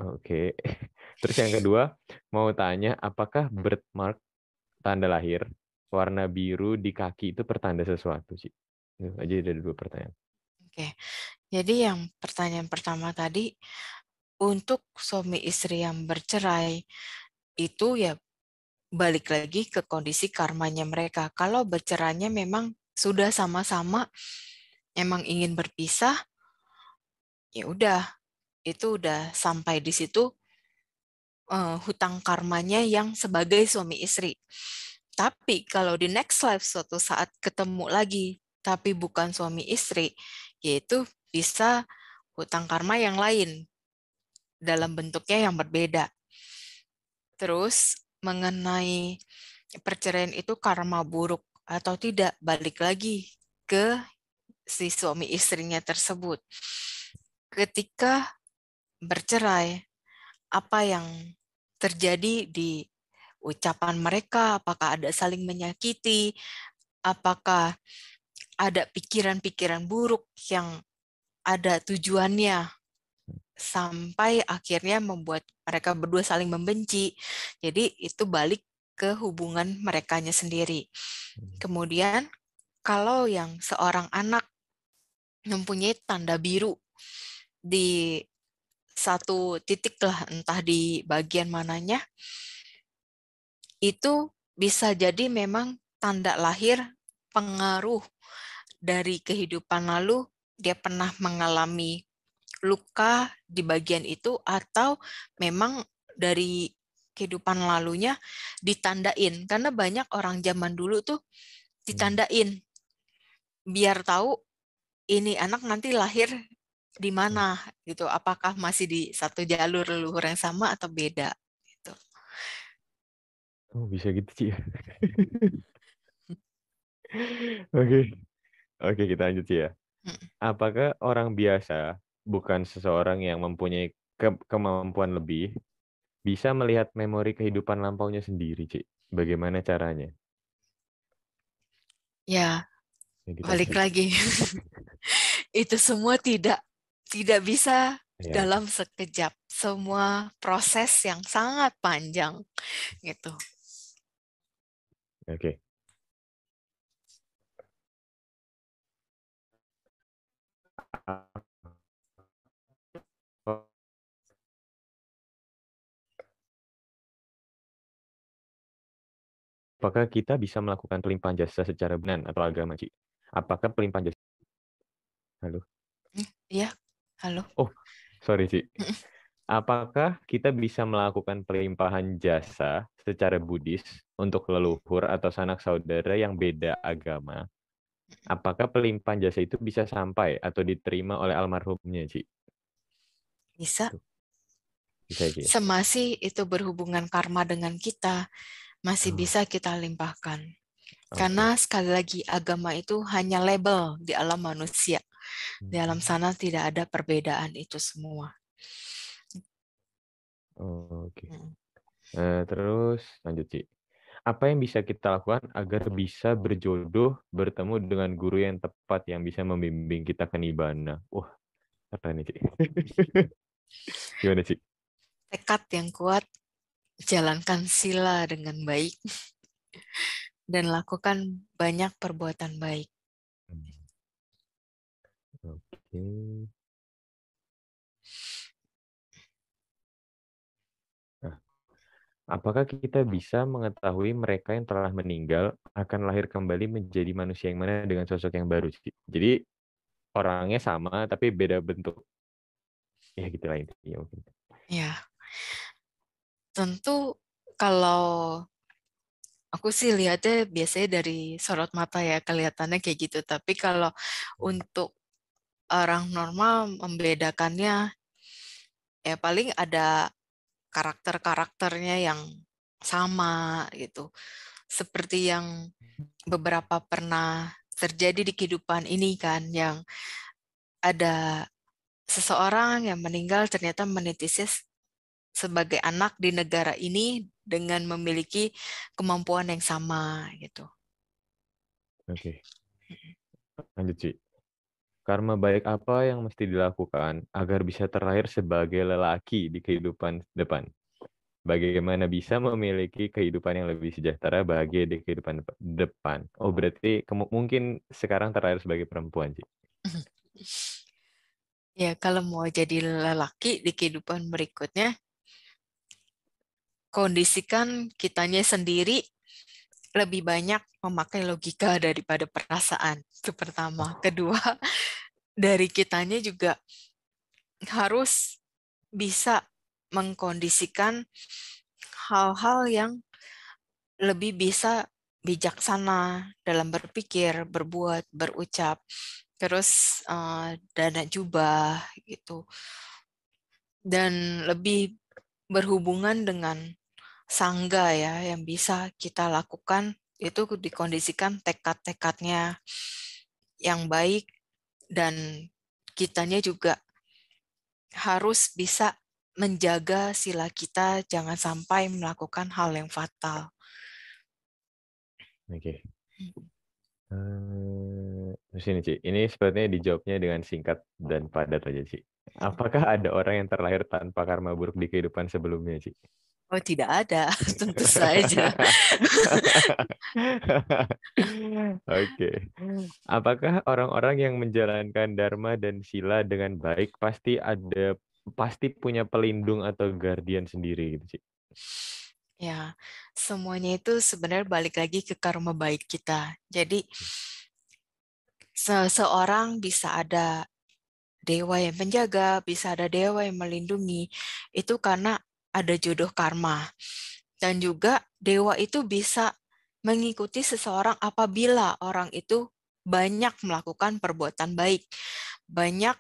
Oke. Terus yang kedua, mau tanya, apakah birthmark tanda lahir warna biru di kaki itu pertanda sesuatu sih? Itu aja ada 2 pertanyaan. Oke. Jadi yang pertanyaan pertama tadi, untuk suami istri yang bercerai, itu ya balik lagi ke kondisi karmanya mereka. Kalau bercerainya memang sudah sama-sama emang ingin berpisah, ya udah, itu udah sampai di situ hutang karmanya yang sebagai suami istri. Tapi kalau di next life suatu saat ketemu lagi, tapi bukan suami istri, yaitu bisa hutang karma yang lain dalam bentuknya yang berbeda. Terus mengenai perceraian itu karma buruk atau tidak, balik lagi ke si suami istrinya tersebut. Ketika bercerai, apa yang terjadi di ucapan mereka, apakah ada saling menyakiti, apakah ada pikiran-pikiran buruk yang ada tujuannya sampai akhirnya membuat mereka berdua saling membenci. Jadi itu balik ke hubungan merekanya sendiri. Kemudian kalau yang seorang anak mempunyai tanda biru di satu titik lah, entah di bagian mananya, itu bisa jadi memang tanda lahir pengaruh dari kehidupan lalu, dia pernah mengalami luka di bagian itu, atau memang dari kehidupan lalunya ditandain. Karena banyak orang zaman dulu tuh ditandain, biar tahu ini anak nanti lahir di mana gitu, apakah masih di satu jalur leluhur yang sama atau beda gitu. Oh, bisa gitu sih. Oke, kita lanjut sih ya. Apakah orang biasa, bukan seseorang yang mempunyai kemampuan lebih, bisa melihat memori kehidupan lampaunya sendiri, Ci? Bagaimana caranya? Ya, balik lagi. Itu semua tidak bisa dalam sekejap. Semua proses yang sangat panjang gitu. Oke. Apakah kita bisa melakukan pelimpahan jasa secara benar atau agama, Ci? Apakah pelimpahan jasa... Halo? Iya, halo. Oh, sorry, Ci. Apakah kita bisa melakukan pelimpahan jasa secara Buddhis untuk leluhur atau sanak saudara yang beda agama? Apakah pelimpahan jasa itu bisa sampai atau diterima oleh almarhumnya, Ci? Bisa. Bisa, Ci. Semasi itu berhubungan karma dengan kita, masih bisa kita limpahkan. Karena sekali lagi agama itu hanya label di alam manusia. Di alam sana tidak ada perbedaan itu semua. Oke. Terus lanjut, Ci. Apa yang bisa kita lakukan agar bisa berjodoh bertemu dengan guru yang tepat yang bisa membimbing kita ke nibbana? Wah, keren nih, Ci. Gimana, Ci? Tekad yang kuat, jalankan sila dengan baik, dan lakukan banyak perbuatan baik. Oke. Nah, apakah kita bisa mengetahui mereka yang telah meninggal akan lahir kembali menjadi manusia yang mana dengan sosok yang baru, Ci? Jadi orangnya sama tapi beda bentuk. Ya gitulah intinya mungkin. Ya, tentu kalau aku sih lihatnya biasanya dari sorot mata ya, kelihatannya kayak gitu. Tapi kalau untuk orang normal membedakannya, ya paling ada karakter-karakternya yang sama gitu. Seperti yang beberapa pernah terjadi di kehidupan ini kan, yang ada seseorang yang meninggal ternyata menitisnya sebagai anak di negara ini dengan memiliki kemampuan yang sama gitu. Oke, lanjut Ci. Karma baik apa yang mesti dilakukan agar bisa terlahir sebagai lelaki di kehidupan depan? Bagaimana bisa memiliki kehidupan yang lebih sejahtera, bahagia di kehidupan depan? Oh, berarti mungkin sekarang terlahir sebagai perempuan, Ci. Ya, kalau mau jadi lelaki di kehidupan berikutnya, kondisikan kitanya sendiri lebih banyak memakai logika daripada perasaan. Itu pertama. Kedua, dari kitanya juga harus bisa mengkondisikan hal-hal yang lebih bisa bijaksana dalam berpikir, berbuat, berucap. Terus dana jubah gitu. Dan lebih berhubungan dengan sangga ya, yang bisa kita lakukan itu dikondisikan tekad-tekadnya yang baik, dan kitanya juga harus bisa menjaga sila kita jangan sampai melakukan hal yang fatal. Oke. Terus ini, Ci. Ini sepertinya dijawabnya dengan singkat dan padat aja, Ci. Apakah ada orang yang terlahir tanpa karma buruk di kehidupan sebelumnya, Ci? Oh, tidak ada, tentu saja. Oke. Apakah orang-orang yang menjalankan dharma dan sila dengan baik pasti punya pelindung atau guardian sendiri gitu, Ci? Ya, semuanya itu sebenarnya balik lagi ke karma baik kita. Jadi seseorang bisa ada dewa yang menjaga, bisa ada dewa yang melindungi. Itu karena ada jodoh karma. Dan juga dewa itu bisa mengikuti seseorang apabila orang itu banyak melakukan perbuatan baik. Banyak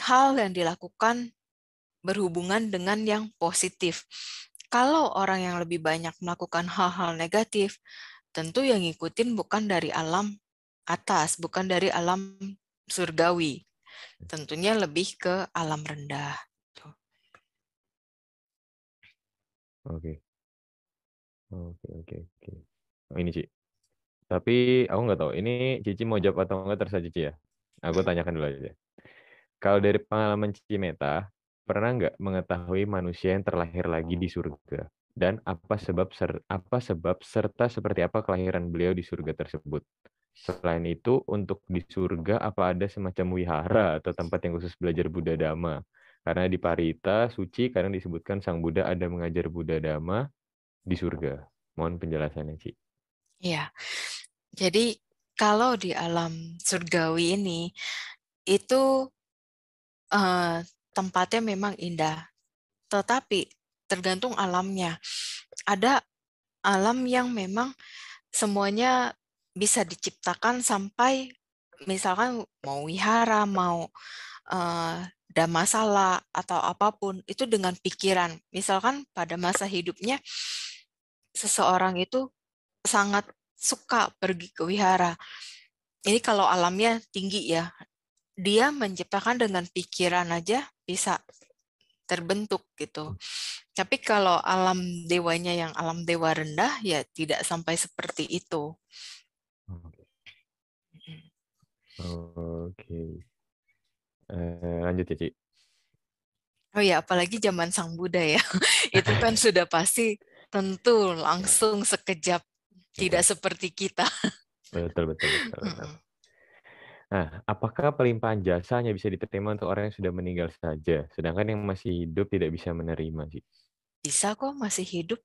hal yang dilakukan berhubungan dengan yang positif. Kalau orang yang lebih banyak melakukan hal-hal negatif, tentu yang ngikutin bukan dari alam atas, bukan dari alam surgawi. Tentunya lebih ke alam rendah. Oke. Oh, ini, Ci. Tapi aku nggak tahu, ini Cici mau jawab atau nggak, terserah Cici ya. Aku tanyakan dulu aja. Kalau dari pengalaman Cici Meta, pernah nggak mengetahui manusia yang terlahir lagi di surga? Dan apa sebab serta seperti apa kelahiran beliau di surga tersebut? Selain itu, untuk di surga apa ada semacam wihara atau tempat yang khusus belajar Buddha Dhamma? Karena di Parita Suci kadang disebutkan Sang Buddha ada mengajar Buddha Dhamma di surga. Mohon penjelasannya, Ci. Iya. Jadi kalau di alam surgawi ini itu tempatnya memang indah, tetapi tergantung alamnya. Ada alam yang memang semuanya bisa diciptakan sampai misalkan mau wihara, mau dhammasala atau apapun itu dengan pikiran. Misalkan pada masa hidupnya seseorang itu sangat suka pergi ke wihara. Ini kalau alamnya tinggi ya, dia menciptakan dengan pikiran aja bisa terbentuk gitu. Tapi kalau alam dewanya yang alam dewa rendah ya tidak sampai seperti itu. Oke. Lanjut ya, Ci. Oh ya, apalagi zaman Sang Buddha ya. Itu kan sudah pasti tentu langsung sekejap, tidak seperti kita. Betul. Nah, apakah pelimpahan jasa hanya bisa diterima untuk orang yang sudah meninggal saja, sedangkan yang masih hidup tidak bisa menerima, Ci? bisa kok masih hidup.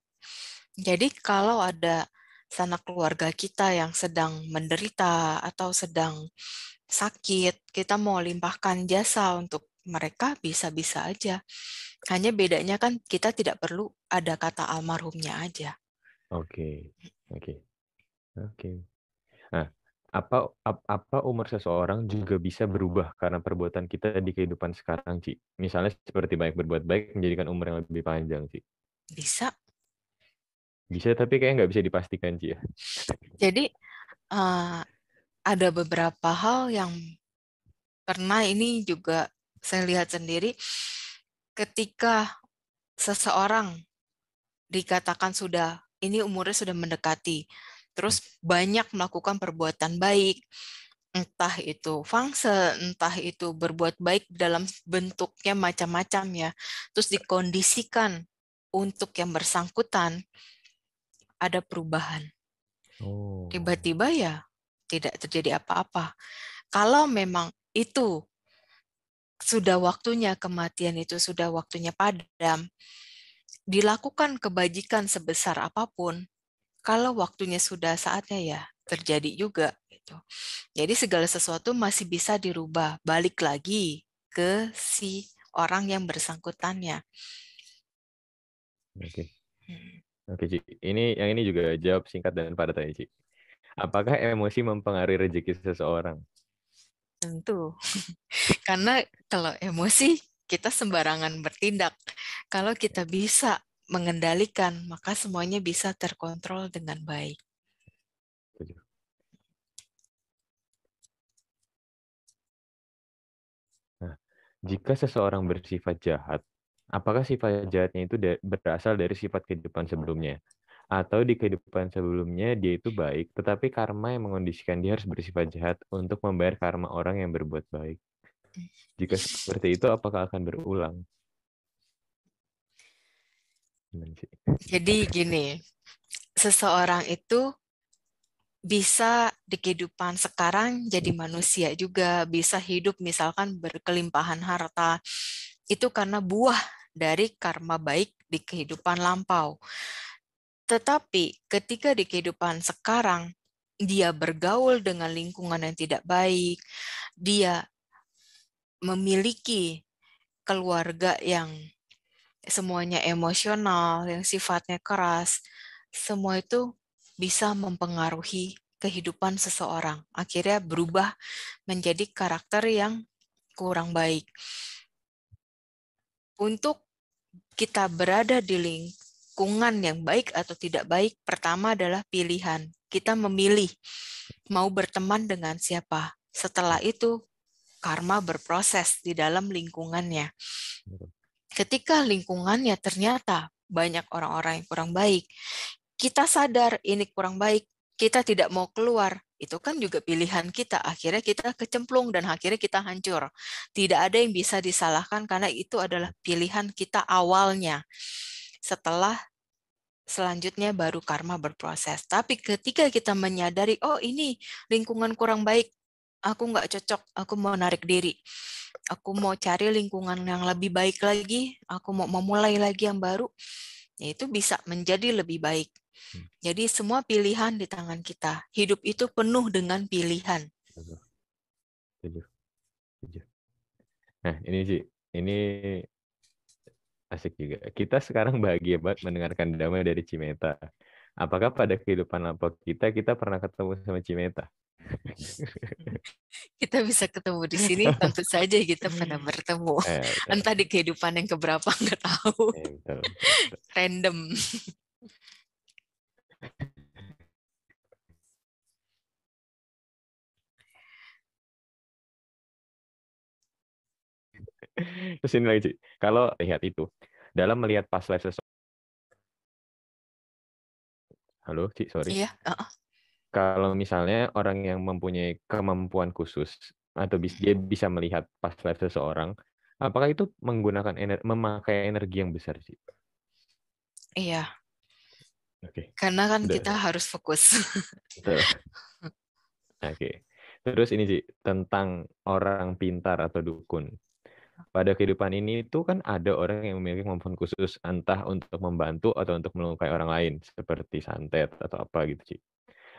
Jadi kalau ada sanak keluarga kita yang sedang menderita atau sedang sakit, kita mau limpahkan jasa untuk mereka, bisa-bisa aja. Hanya bedanya kan kita tidak perlu ada kata almarhumnya aja. Oke. Nah, apa umur seseorang juga bisa berubah karena perbuatan kita di kehidupan sekarang, Ci? Misalnya seperti banyak berbuat baik menjadikan umur yang lebih panjang, Ci. Bisa. Bisa, tapi kayaknya nggak bisa dipastikan, Ci ya. Jadi ada beberapa hal yang pernah ini juga saya lihat sendiri, ketika seseorang dikatakan ini umurnya sudah mendekati, terus banyak melakukan perbuatan baik, entah itu fangse, entah itu berbuat baik dalam bentuknya macam-macam ya, terus dikondisikan untuk yang bersangkutan ada perubahan. Tiba-tiba ya tidak terjadi apa-apa. Kalau memang itu sudah waktunya, kematian itu sudah waktunya padam, dilakukan kebajikan sebesar apapun, kalau waktunya sudah saatnya ya terjadi juga. Gitu. Jadi segala sesuatu masih bisa dirubah, balik lagi ke si orang yang bersangkutannya. Oke, Ci. Yang ini juga jawab singkat dan padat aja, Ci. Apakah emosi mempengaruhi rezeki seseorang? Tentu. Karena kalau emosi kita sembarangan bertindak. Kalau kita bisa mengendalikan, maka semuanya bisa terkontrol dengan baik. Nah, jika seseorang bersifat jahat, apakah sifat jahatnya itu berasal dari sifat kehidupan sebelumnya? Atau di kehidupan sebelumnya dia itu baik, tetapi karma yang mengondisikan dia harus bersifat jahat untuk membayar karma orang yang berbuat baik? Jika seperti itu, apakah akan berulang? Jadi gini, seseorang itu bisa di kehidupan sekarang jadi manusia juga, bisa hidup misalkan berkelimpahan harta. Itu karena buah dari karma baik di kehidupan lampau. Tetapi ketika di kehidupan sekarang, dia bergaul dengan lingkungan yang tidak baik, dia memiliki keluarga yang semuanya emosional, yang sifatnya keras, semua itu bisa mempengaruhi kehidupan seseorang. Akhirnya berubah menjadi karakter yang kurang baik. Untuk kita berada di lingkungan yang baik atau tidak baik, pertama adalah pilihan. Kita memilih mau berteman dengan siapa. Setelah itu, karma berproses di dalam lingkungannya. Ketika lingkungannya ternyata banyak orang-orang yang kurang baik, kita sadar ini kurang baik, kita tidak mau keluar, itu kan juga pilihan kita. Akhirnya kita kecemplung dan akhirnya kita hancur. Tidak ada yang bisa disalahkan karena itu adalah pilihan kita awalnya. Setelah selanjutnya baru karma berproses. Tapi ketika kita menyadari, oh ini lingkungan kurang baik, aku nggak cocok, aku mau narik diri. Aku mau cari lingkungan yang lebih baik lagi, aku mau memulai lagi yang baru, itu bisa menjadi lebih baik. Jadi semua pilihan di tangan kita. Hidup itu penuh dengan pilihan. Nah, ini sih, ini asik juga. Kita sekarang bahagia banget mendengarkan damai dari Cimeta. Apakah pada kehidupan lampau kita pernah ketemu sama Cimeta? Kita bisa ketemu di sini, tentu saja kita pernah bertemu. Entah di kehidupan yang keberapa, nggak tahu. Random. Terus ini lagi, Ci. Kalau lihat itu, dalam melihat past life seseorang. Halo, Ci, sorry. Iya. Kalau misalnya orang yang mempunyai kemampuan khusus, atau dia bisa melihat past life seseorang, apakah itu memakai energi yang besar, sih? Iya. Oke. Karena kan kita harus fokus. Oke. Terus ini sih tentang orang pintar atau dukun. pada kehidupan ini itu kan ada orang yang memiliki kemampuan khusus, entah untuk membantu atau untuk melukai orang lain, seperti santet atau apa gitu, Ci.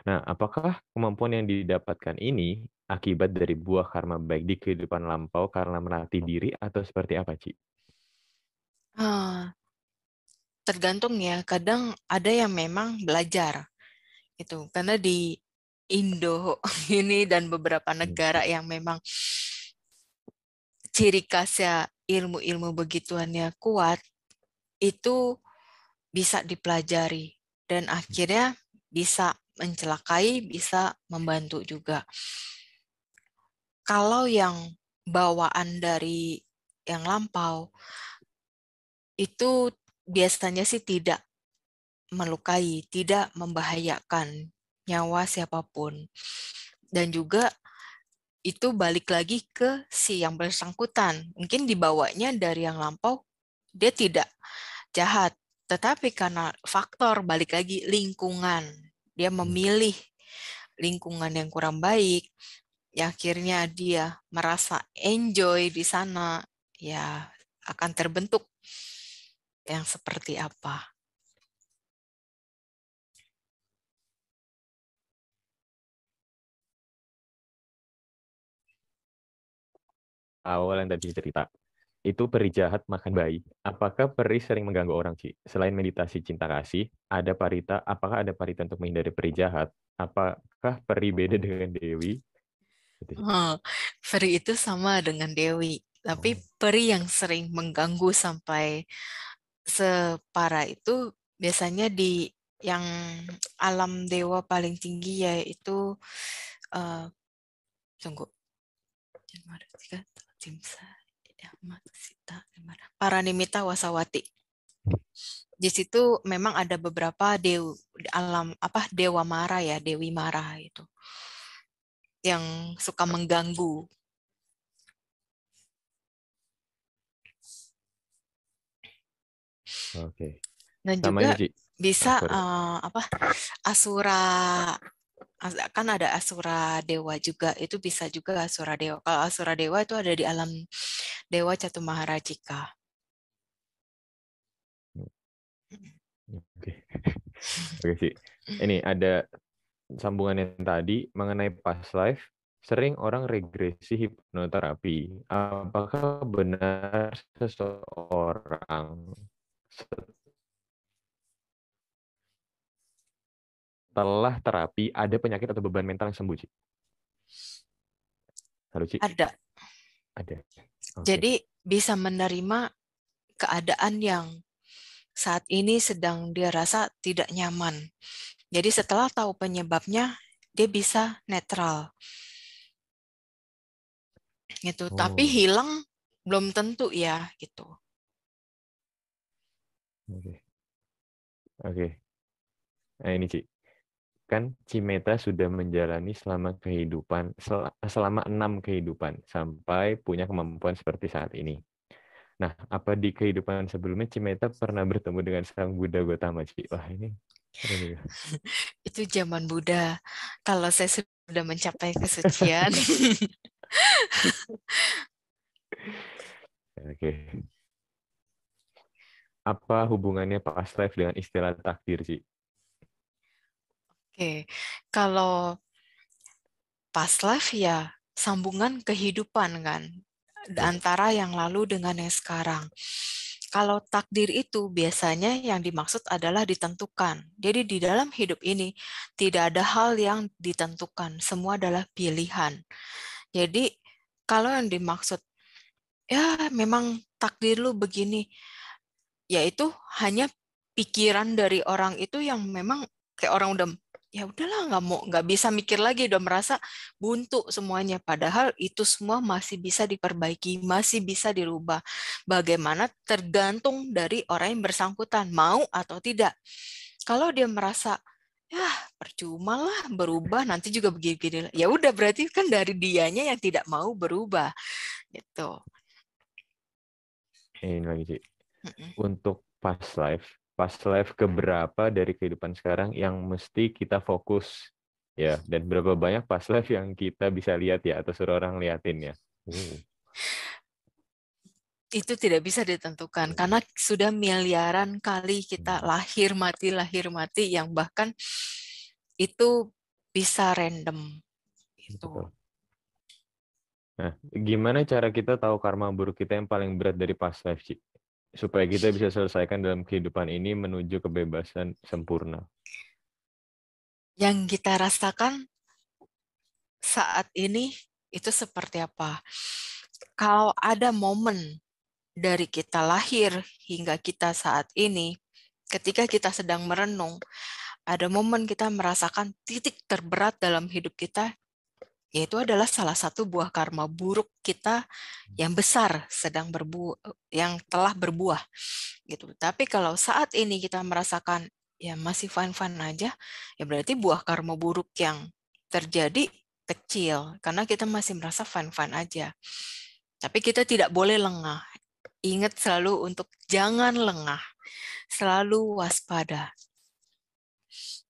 Nah, apakah kemampuan yang didapatkan ini akibat dari buah karma baik di kehidupan lampau karena melatih diri atau seperti apa, Ci? Tergantung ya, kadang ada yang memang belajar itu karena di Indo ini dan beberapa negara yang memang ciri khasnya ilmu-ilmu begituannya kuat, itu bisa dipelajari dan akhirnya bisa mencelakai, bisa membantu juga. Kalau yang bawaan dari yang lampau, itu biasanya sih tidak melukai, tidak membahayakan nyawa siapapun. Dan juga itu balik lagi ke si yang bersangkutan. Mungkin dibawanya dari yang lampau, dia tidak jahat. Tetapi karena faktor balik lagi lingkungan, dia memilih lingkungan yang kurang baik, ya akhirnya dia merasa enjoy di sana, ya akan terbentuk yang seperti apa. Awal yang tadi cerita, itu peri jahat makan bayi. Apakah peri sering mengganggu orang, Ci? Selain meditasi cinta kasih, apakah ada parita untuk menghindari peri jahat? Apakah peri beda dengan dewi? Peri itu sama dengan dewi, tapi peri yang sering mengganggu sampai separah itu biasanya di yang alam dewa paling tinggi, yaitu Paranimita Wasawati. Di situ memang ada beberapa dewa Mara ya, Dewi Mara itu yang suka mengganggu. Oke. Dan juga bisa asura, kan ada asura dewa juga, itu bisa juga asura dewa. Kalau asura dewa itu ada di alam dewa Catumaharajika. Oke. Oke sih. Ini ada sambungan yang tadi mengenai past life. Sering orang regresi hipnoterapi. Apakah benar seseorang setelah terapi ada penyakit atau beban mental yang sembuh, Ci? Halo, Ci? Ada. Okay. Jadi bisa menerima keadaan yang saat ini sedang dia rasa tidak nyaman. Jadi setelah tahu penyebabnya, dia bisa netral. Gitu. Tapi hilang belum tentu ya, gitu. Oke. Nah ini, Ci. Kan Cimeta sudah menjalani selama 6 kehidupan sampai punya kemampuan seperti saat ini. Nah, apa di kehidupan sebelumnya Cimeta pernah bertemu dengan Sang Buddha Gotama, Ci? Wah, ini keren juga. Itu zaman Buddha. Kalau saya sudah mencapai kesucian. Oke. Apa hubungannya past life dengan istilah takdir, Ci? Oke. Kalau past life ya sambungan kehidupan kan, antara yang lalu dengan yang sekarang. Kalau takdir itu biasanya yang dimaksud adalah ditentukan. Jadi di dalam hidup ini tidak ada hal yang ditentukan, semua adalah pilihan. Jadi kalau yang dimaksud, ya memang takdir lu begini, yaitu hanya pikiran dari orang itu yang memang kayak orang udah, ya udahlah nggak bisa mikir lagi, udah merasa buntu semuanya, padahal itu semua masih bisa diperbaiki, masih bisa dirubah. Bagaimana tergantung dari orang yang bersangkutan mau atau tidak. Kalau dia merasa ya percuma lah berubah, nanti juga begini-begini, ya udah berarti kan dari dianya yang tidak mau berubah gitu. Ini lagi, Ci. Untuk past life keberapa dari kehidupan sekarang yang mesti kita fokus ya, dan berapa banyak past life yang kita bisa lihat ya atau suruh orang liatin ya? Itu tidak bisa ditentukan karena sudah miliaran kali kita lahir mati yang bahkan itu bisa random. Itu. Nah, gimana cara kita tahu karma buruk kita yang paling berat dari past life, Ci? Supaya kita bisa selesaikan dalam kehidupan ini menuju kebebasan sempurna. Yang kita rasakan saat ini itu seperti apa? Kalau ada momen dari kita lahir hingga kita saat ini, ketika kita sedang merenung, ada momen kita merasakan titik terberat dalam hidup kita, yaitu adalah salah satu buah karma buruk kita yang besar yang telah berbuah gitu. Tapi kalau saat ini kita merasakan ya masih fine-fine aja, ya berarti buah karma buruk yang terjadi kecil karena kita masih merasa fine-fine aja. Tapi kita tidak boleh lengah. Ingat selalu untuk jangan lengah, selalu waspada.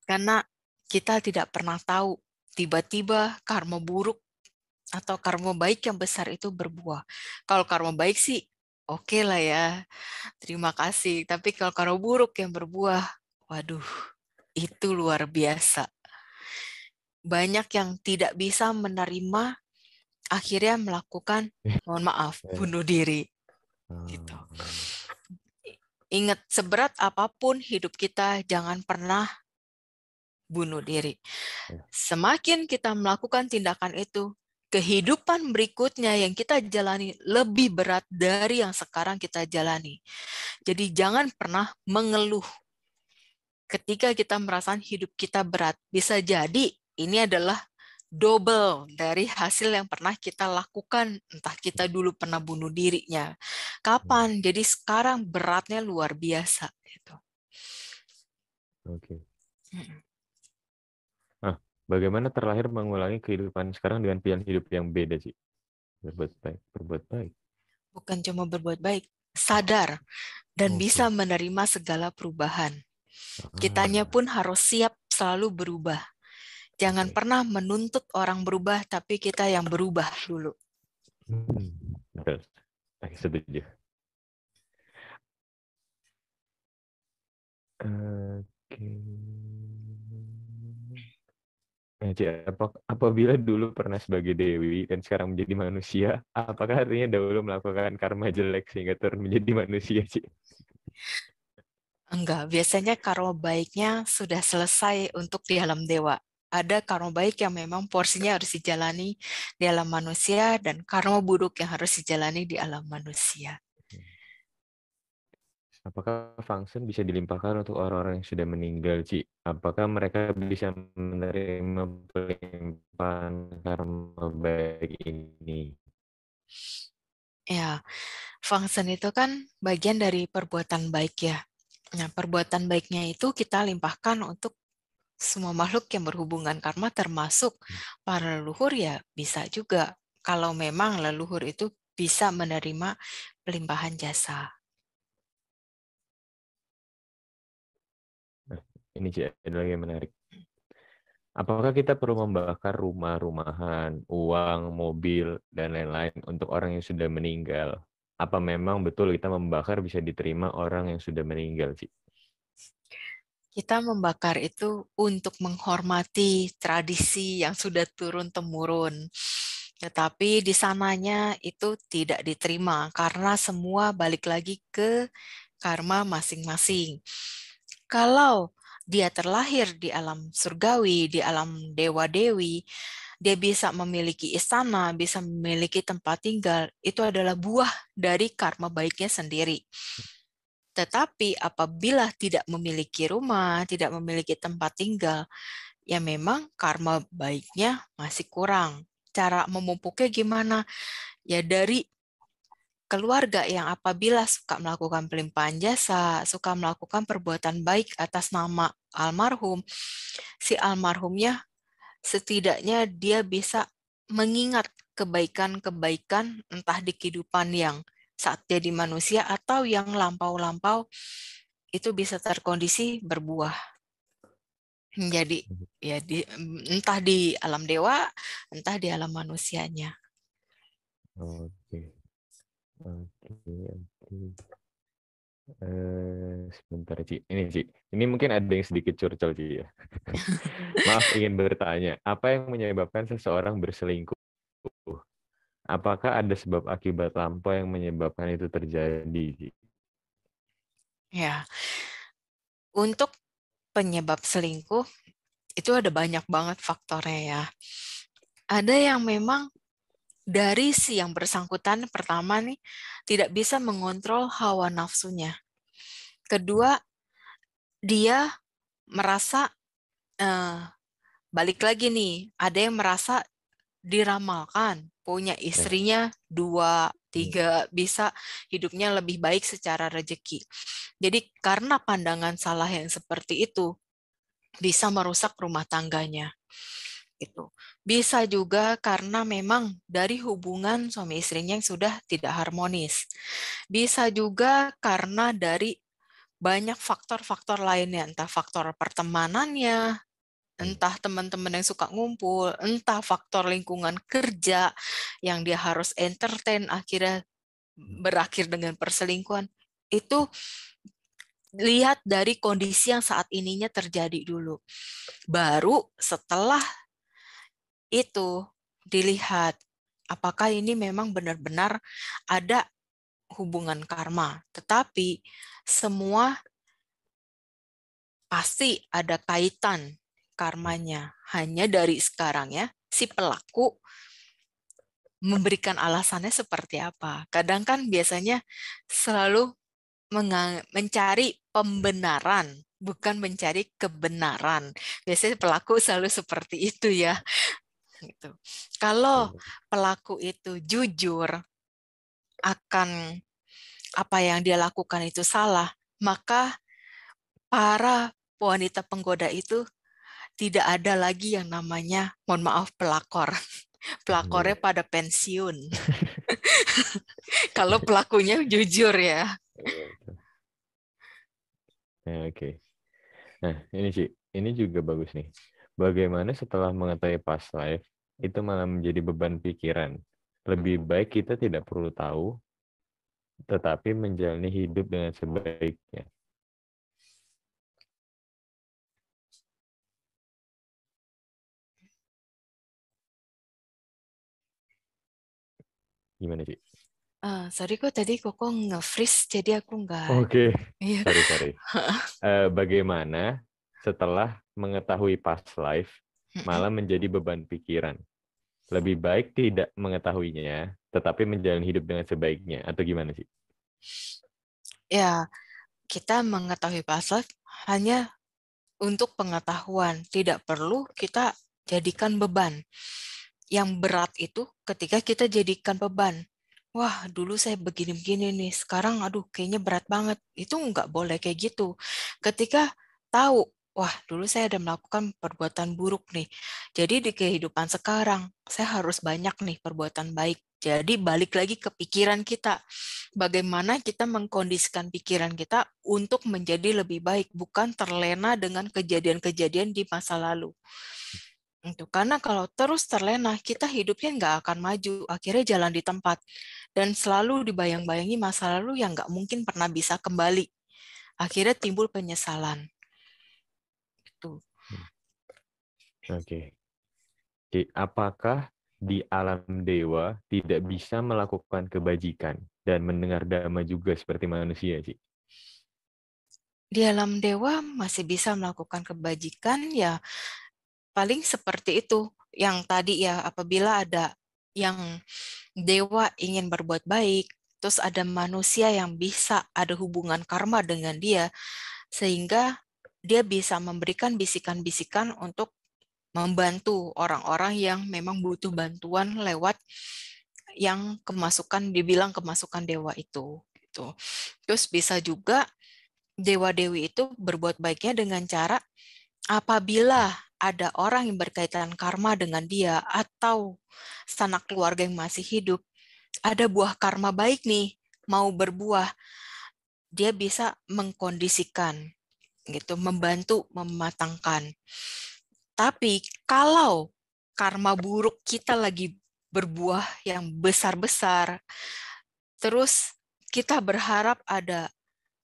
Karena kita tidak pernah tahu tiba-tiba karma buruk atau karma baik yang besar itu berbuah. Kalau karma baik sih oke lah ya, terima kasih. Tapi kalau karma buruk yang berbuah, waduh, itu luar biasa. Banyak yang tidak bisa menerima, akhirnya melakukan, mohon maaf, bunuh diri. Gitu. Ingat, seberat apapun hidup kita, jangan pernah bunuh diri. Semakin kita melakukan tindakan itu, kehidupan berikutnya yang kita jalani lebih berat dari yang sekarang kita jalani. Jadi jangan pernah mengeluh ketika kita merasakan hidup kita berat. Bisa jadi ini adalah double dari hasil yang pernah kita lakukan, entah kita dulu pernah bunuh dirinya. Kapan? Jadi sekarang beratnya luar biasa. Gitu. Oke. Nah, bagaimana terlahir mengulangi kehidupan sekarang dengan pilihan hidup yang beda sih? Berbuat baik. Bukan cuma berbuat baik, sadar dan bisa menerima segala perubahan. Kitanya pun harus siap selalu berubah. Jangan pernah menuntut orang berubah, tapi kita yang berubah dulu. Betul. Setuju. Oke. Nah, apabila dulu pernah sebagai dewi dan sekarang menjadi manusia, apakah artinya dahulu melakukan karma jelek sehingga turun menjadi manusia, Ci? Enggak, biasanya karma baiknya sudah selesai untuk di alam dewa. Ada karma baik yang memang porsinya harus dijalani di alam manusia dan karma buruk yang harus dijalani di alam manusia. Apakah fungsi bisa dilimpahkan untuk orang-orang yang sudah meninggal, Ci? Apakah mereka bisa menerima pelimpahan karma baik ini? Ya, fungsi itu kan bagian dari perbuatan baik ya. Nah, perbuatan baiknya itu kita limpahkan untuk semua makhluk yang berhubungan karma termasuk para leluhur ya bisa juga. Kalau memang leluhur itu bisa menerima pelimpahan jasa. Nah, ini ada lagi yang menarik. Apakah kita perlu membakar rumah-rumahan, uang, mobil, dan lain-lain untuk orang yang sudah meninggal? Apa memang betul kita membakar bisa diterima orang yang sudah meninggal, Ci? Kita membakar itu untuk menghormati tradisi yang sudah turun-temurun. Tetapi di sananya itu tidak diterima karena semua balik lagi ke karma masing-masing. Kalau dia terlahir di alam surgawi, di alam dewa-dewi, dia bisa memiliki istana, bisa memiliki tempat tinggal, itu adalah buah dari karma baiknya sendiri. Tetapi apabila tidak memiliki rumah, tidak memiliki tempat tinggal, ya memang karma baiknya masih kurang. Cara memupuknya gimana? Ya dari keluarga yang apabila suka melakukan pelimpahan jasa, suka melakukan perbuatan baik atas nama almarhum, si almarhumnya setidaknya dia bisa mengingat kebaikan-kebaikan entah di kehidupan yang saat jadi manusia atau yang lampau-lampau itu bisa terkondisi berbuah. Jadi ya entah di alam dewa, entah di alam manusianya. Oke. Sebentar, Ci. Ini, Ci. Ini mungkin ada yang sedikit curcol, Ci, ya. Maaf, ingin bertanya. Apa yang menyebabkan seseorang berselingkuh? Apakah ada sebab akibat lampau yang menyebabkan itu terjadi, Ci? Ya, untuk penyebab selingkuh itu ada banyak banget faktornya ya. Ada yang memang dari si yang bersangkutan pertama nih tidak bisa mengontrol hawa nafsunya. Kedua, dia merasa balik lagi nih, ada yang merasa diramalkan, punya istrinya 2, 3, bisa hidupnya lebih baik secara rezeki. Jadi karena pandangan salah yang seperti itu bisa merusak rumah tangganya. Gitu. Bisa juga karena memang dari hubungan suami istrinya yang sudah tidak harmonis. Bisa juga karena dari banyak faktor-faktor lainnya, entah faktor pertemanannya, entah teman-teman yang suka ngumpul, entah faktor lingkungan kerja yang dia harus entertain akhirnya berakhir dengan perselingkuhan. Itu lihat dari kondisi yang saat ininya terjadi dulu. Baru setelah itu dilihat apakah ini memang benar-benar ada hubungan karma. Tetapi semua pasti ada kaitan karmanya. Hanya dari sekarang ya, si pelaku memberikan alasannya seperti apa. Kadang kan biasanya selalu mencari pembenaran, bukan mencari kebenaran. Biasanya pelaku selalu seperti itu ya. Gitu. Kalau pelaku itu jujur akan apa yang dia lakukan itu salah, maka para wanita penggoda itu tidak ada lagi yang namanya, mohon maaf, pelakor. Pelakornya pada pensiun. Kalau pelakunya jujur ya. Oke. Nah, ini sih, ini juga bagus nih. Bagaimana setelah mengetahui past life, itu malah menjadi beban pikiran. Lebih baik kita tidak perlu tahu, tetapi menjalani hidup dengan sebaiknya. Gimana sih? Sorry kok tadi Koko nge-freeze, jadi aku nggak... Oke, Iya. sorry. Bagaimana setelah mengetahui past life, malah menjadi beban pikiran? Lebih baik tidak mengetahuinya, tetapi menjalani hidup dengan sebaiknya, atau gimana sih? Ya, kita mengetahui past life hanya untuk pengetahuan, tidak perlu kita jadikan beban. Yang berat itu ketika kita jadikan beban. Wah, dulu saya begini-begini nih, sekarang aduh kayaknya berat banget. Itu nggak boleh kayak gitu. Ketika tahu, wah dulu saya ada melakukan perbuatan buruk nih. Jadi di kehidupan sekarang, saya harus banyak nih perbuatan baik. Jadi balik lagi ke pikiran kita. Bagaimana kita mengkondisikan pikiran kita untuk menjadi lebih baik, bukan terlena dengan kejadian-kejadian di masa lalu. Karena kalau terus terlena, kita hidupnya nggak akan maju, akhirnya jalan di tempat. Dan selalu dibayang-bayangi masa lalu yang nggak mungkin pernah bisa kembali. Akhirnya timbul penyesalan. Gitu. Oke. Apakah di alam dewa tidak bisa melakukan kebajikan dan mendengar dhamma juga seperti manusia, sih? Di alam dewa masih bisa melakukan kebajikan, ya paling seperti itu. Yang tadi ya, apabila ada yang dewa ingin berbuat baik, terus ada manusia yang bisa ada hubungan karma dengan dia, sehingga dia bisa memberikan bisikan-bisikan untuk membantu orang-orang yang memang butuh bantuan lewat yang dibilang kemasukan dewa itu. Gitu. Terus bisa juga dewa-dewi itu berbuat baiknya dengan cara apabila ada orang yang berkaitan karma dengan dia atau sanak keluarga yang masih hidup, ada buah karma baik nih, mau berbuah, dia bisa mengkondisikan, gitu, membantu mematangkan. Tapi kalau karma buruk kita lagi berbuah yang besar-besar, terus kita berharap ada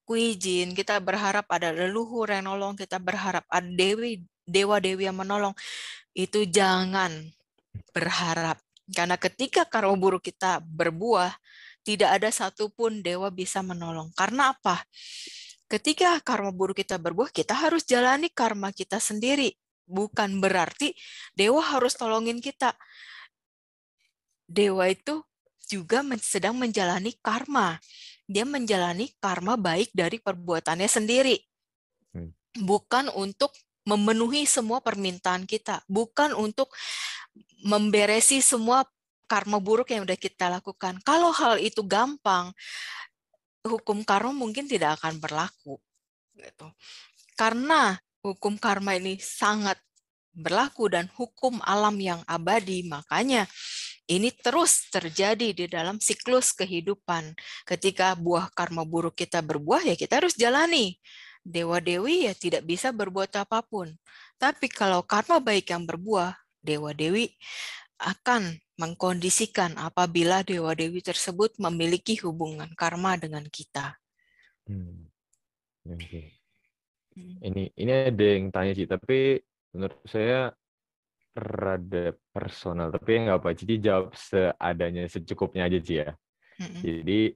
kuijin, kita berharap ada leluhur yang nolong, kita berharap ada dewa-dewi yang menolong. Itu jangan berharap. Karena ketika karma buruk kita berbuah, tidak ada satupun dewa bisa menolong. Karena apa? Ketika karma buruk kita berbuah, kita harus jalani karma kita sendiri. Bukan berarti dewa harus tolongin kita. Dewa itu juga sedang menjalani karma. Dia menjalani karma baik dari perbuatannya sendiri. Bukan untuk memenuhi semua permintaan kita. Bukan untuk memberesi semua karma buruk yang udah kita lakukan. Kalau hal itu gampang, hukum karma mungkin tidak akan berlaku. Gitu. Karena hukum karma ini sangat berlaku dan hukum alam yang abadi, makanya ini terus terjadi di dalam siklus kehidupan. Ketika buah karma buruk kita berbuah, ya kita harus jalani. Dewa-dewi ya tidak bisa berbuat apapun. Tapi kalau karma baik yang berbuah, dewa-dewi akan mengkondisikan apabila dewa-dewi tersebut memiliki hubungan karma dengan kita. Oke. Ini ada yang tanya sih, tapi menurut saya rada personal, tapi nggak apa, jadi jawab seadanya, secukupnya aja sih ya. Jadi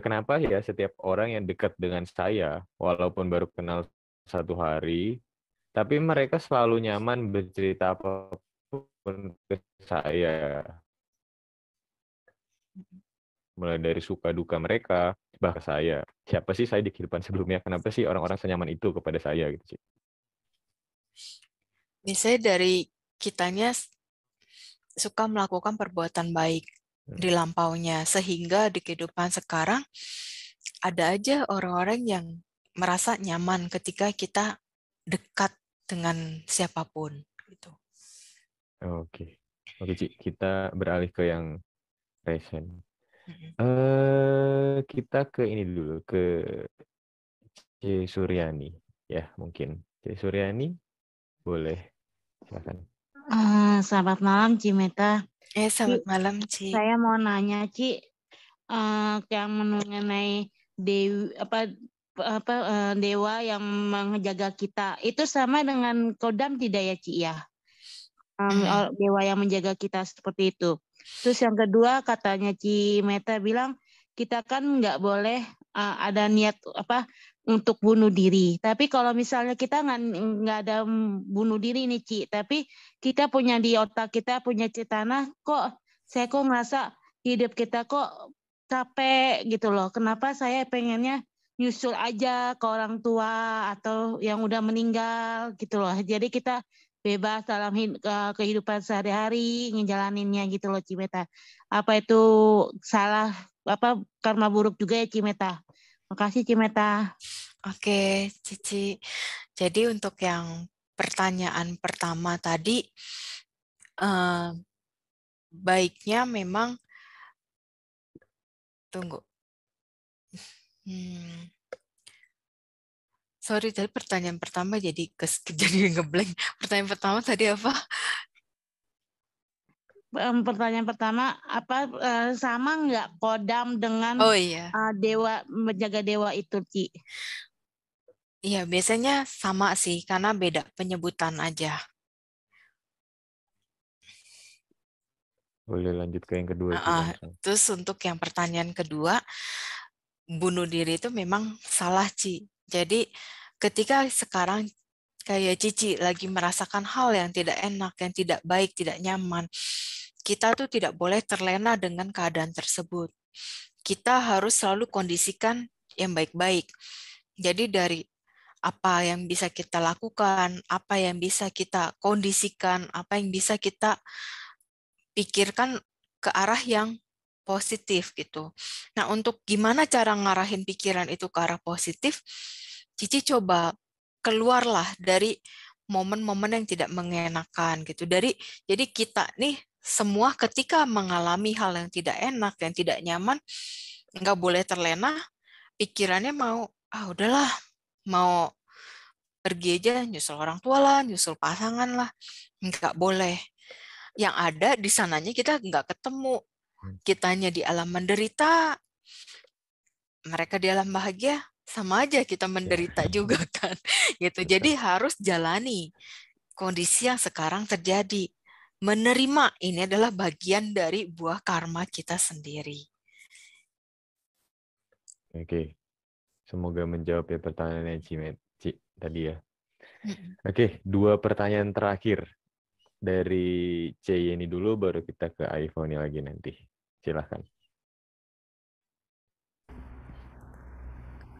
kenapa ya setiap orang yang dekat dengan saya, walaupun baru kenal 1 hari, tapi mereka selalu nyaman bercerita apapun ke saya, mulai dari suka duka mereka, bahkan saya. Siapa sih saya di kehidupan sebelumnya? Kenapa sih orang-orang senyaman itu kepada saya gitu sih? Misalnya dari kitanya suka melakukan perbuatan baik di lampaunya, sehingga di kehidupan sekarang ada aja orang-orang yang merasa nyaman ketika kita dekat dengan siapapun. Gitu. Oke, Ci, kita beralih ke yang recent. Kita ke ini dulu, ke C. Suryani. Ya, mungkin. C. Suryani, boleh. Silakan. Selamat malam, Cimeta. Selamat malam, Ci. Saya mau nanya, Ci, yang mengenai dewa yang menjaga kita. Itu sama dengan kodam tidak ya, Ci ya? Dewa yang menjaga kita seperti itu. Terus yang kedua, katanya Cimeta bilang kita kan nggak boleh ada niat untuk bunuh diri. Tapi kalau misalnya kita nggak ada bunuh diri nih, Ci, tapi kita punya di otak kita punya cetana, saya ngerasa hidup kita kok capek gitu loh. Kenapa saya pengennya nyusul aja ke orang tua atau yang udah meninggal gitu loh. Jadi kita bebas dalam kehidupan sehari-hari ngejalaninnya gitu loh, Cimeta. Apa itu salah karma buruk juga ya, Cimeta? Makasih, Cimeta. Oke, Cici. Jadi untuk yang pertanyaan pertama tadi, baiknya memang tunggu. Sorry, tadi pertanyaan pertama jadi ngeblank. Pertanyaan pertama tadi apa? Pertanyaan pertama, sama nggak kodam dengan dewa menjaga dewa itu, Ci? Iya, biasanya sama sih, karena beda penyebutan aja. Boleh lanjut ke yang kedua. Terus untuk yang pertanyaan kedua, bunuh diri itu memang salah, Ci. Jadi ketika sekarang kayak Cici lagi merasakan hal yang tidak enak, yang tidak baik, tidak nyaman, kita tuh tidak boleh terlena dengan keadaan tersebut. Kita harus selalu kondisikan yang baik-baik. Jadi dari apa yang bisa kita lakukan, apa yang bisa kita kondisikan, apa yang bisa kita pikirkan ke arah yang positif gitu. Nah, untuk gimana cara ngarahin pikiran itu ke arah positif, Cici coba keluarlah dari momen-momen yang tidak mengenakan gitu. Jadi kita nih semua ketika mengalami hal yang tidak enak, yang tidak nyaman, nggak boleh terlena, pikirannya udahlah, mau pergi aja, nyusul orang tua lah, nyusul pasangan lah, nggak boleh. Yang ada di sananya kita nggak ketemu. Kitanya di alam menderita, mereka di alam bahagia, sama aja kita menderita juga kan. Gitu. Jadi harus jalani kondisi yang sekarang terjadi. Menerima ini adalah bagian dari buah karma kita sendiri. Oke. Semoga menjawab ya pertanyaannya Ci tadi ya. Oke, 2 pertanyaan terakhir. Dari C ini dulu, baru kita ke iPhone lagi nanti. Silahkan.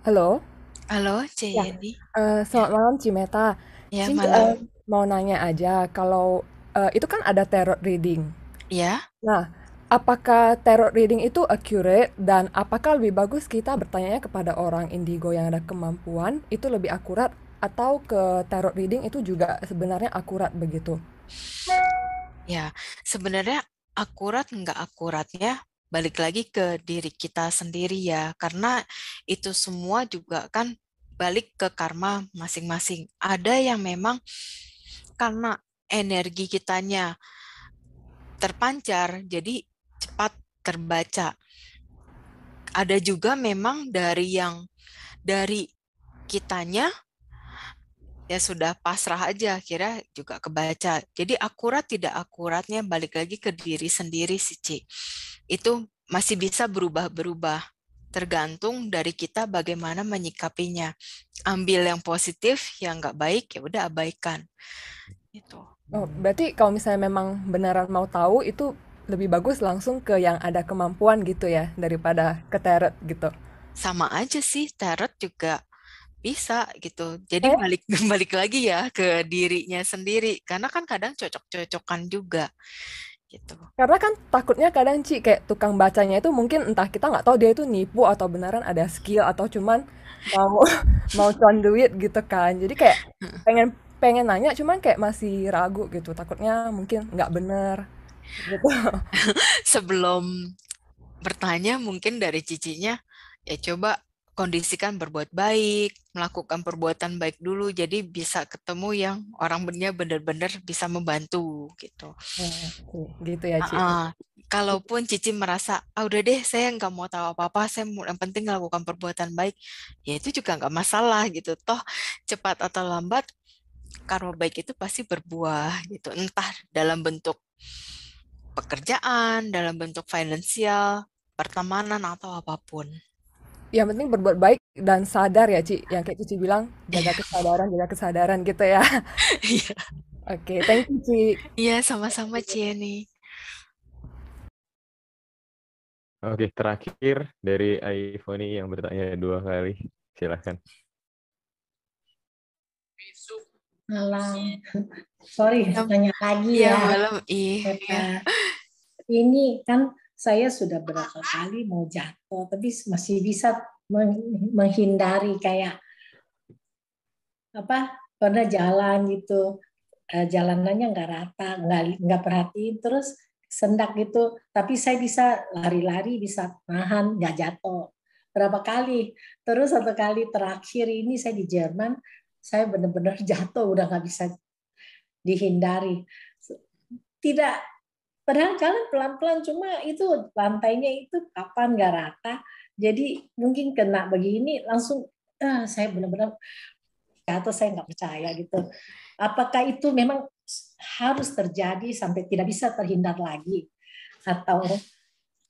Halo. Halo, C Ya. Yeni. Selamat malam, Cimeta. Ya, Ci, malam. mau nanya aja, kalau itu kan ada tarot reading. Ya. Nah, apakah tarot reading itu accurate, dan apakah lebih bagus kita bertanya kepada orang indigo yang ada kemampuan, itu lebih akurat, atau ke tarot reading itu juga sebenarnya akurat begitu? Ya, sebenarnya akurat nggak akuratnya balik lagi ke diri kita sendiri ya, karena itu semua juga kan balik ke karma masing-masing. Ada yang memang karena energi kitanya terpancar, jadi cepat terbaca. Ada juga memang dari kitanya ya sudah pasrah aja, kira juga kebaca. Jadi akurat tidak akuratnya balik lagi ke diri sendiri sih, Ci. Itu masih bisa berubah-berubah. Tergantung dari kita bagaimana menyikapinya. Ambil yang positif, yang nggak baik ya udah abaikan. Gitu. Oh, berarti kalau misalnya memang beneran mau tahu, itu lebih bagus langsung ke yang ada kemampuan gitu ya, daripada ke tarot gitu. Sama aja sih, tarot juga bisa gitu. Jadi balik lagi ya ke dirinya sendiri, karena kan kadang cocok-cocokan juga gitu. Karena kan takutnya kadang Ci, kayak tukang bacanya itu mungkin entah kita nggak tahu dia itu nipu atau beneran ada skill atau cuman mau cuan duit gitu kan. Jadi kayak pengen nanya, cuman kayak masih ragu gitu, takutnya mungkin nggak bener gitu. Sebelum bertanya mungkin dari cicinya ya coba kondisikan berbuat baik, melakukan perbuatan baik dulu, jadi bisa ketemu yang orang benar-benar bisa membantu gitu. Gitu ya, Ci. Kalaupun Cici merasa, udah deh saya nggak mau tahu apa-apa, saya yang penting melakukan perbuatan baik, ya itu juga nggak masalah gitu. Toh cepat atau lambat karma baik itu pasti berbuah gitu, entah dalam bentuk pekerjaan, dalam bentuk finansial, pertemanan atau apapun. Yang penting berbuat baik dan sadar ya, Ci. Yang kayak Cici bilang, jaga kesadaran gitu ya. Iya. Oke, thank you, Ci. Iya, sama-sama, Cieni. Oke, terakhir dari iPhone yang bertanya 2 kali. Silahkan. Malam. Sorry, tanya lagi ya. Malam. Iya. Ini kan saya sudah berapa kali mau jatuh, tapi masih bisa menghindari, kayak pernah jalan gitu, jalanannya nggak rata, nggak perhatiin, terus sendak gitu, tapi saya bisa lari-lari, bisa nahan, nggak jatuh. Berapa kali, terus satu kali terakhir ini saya di Jerman, saya benar-benar jatuh, udah nggak bisa dihindari. Tidak, padahal jalan pelan-pelan, cuma itu lantainya itu kapan nggak rata, jadi mungkin kena begini langsung saya benar-benar jatuh, saya nggak percaya gitu. Apakah itu memang harus terjadi sampai tidak bisa terhindar lagi, atau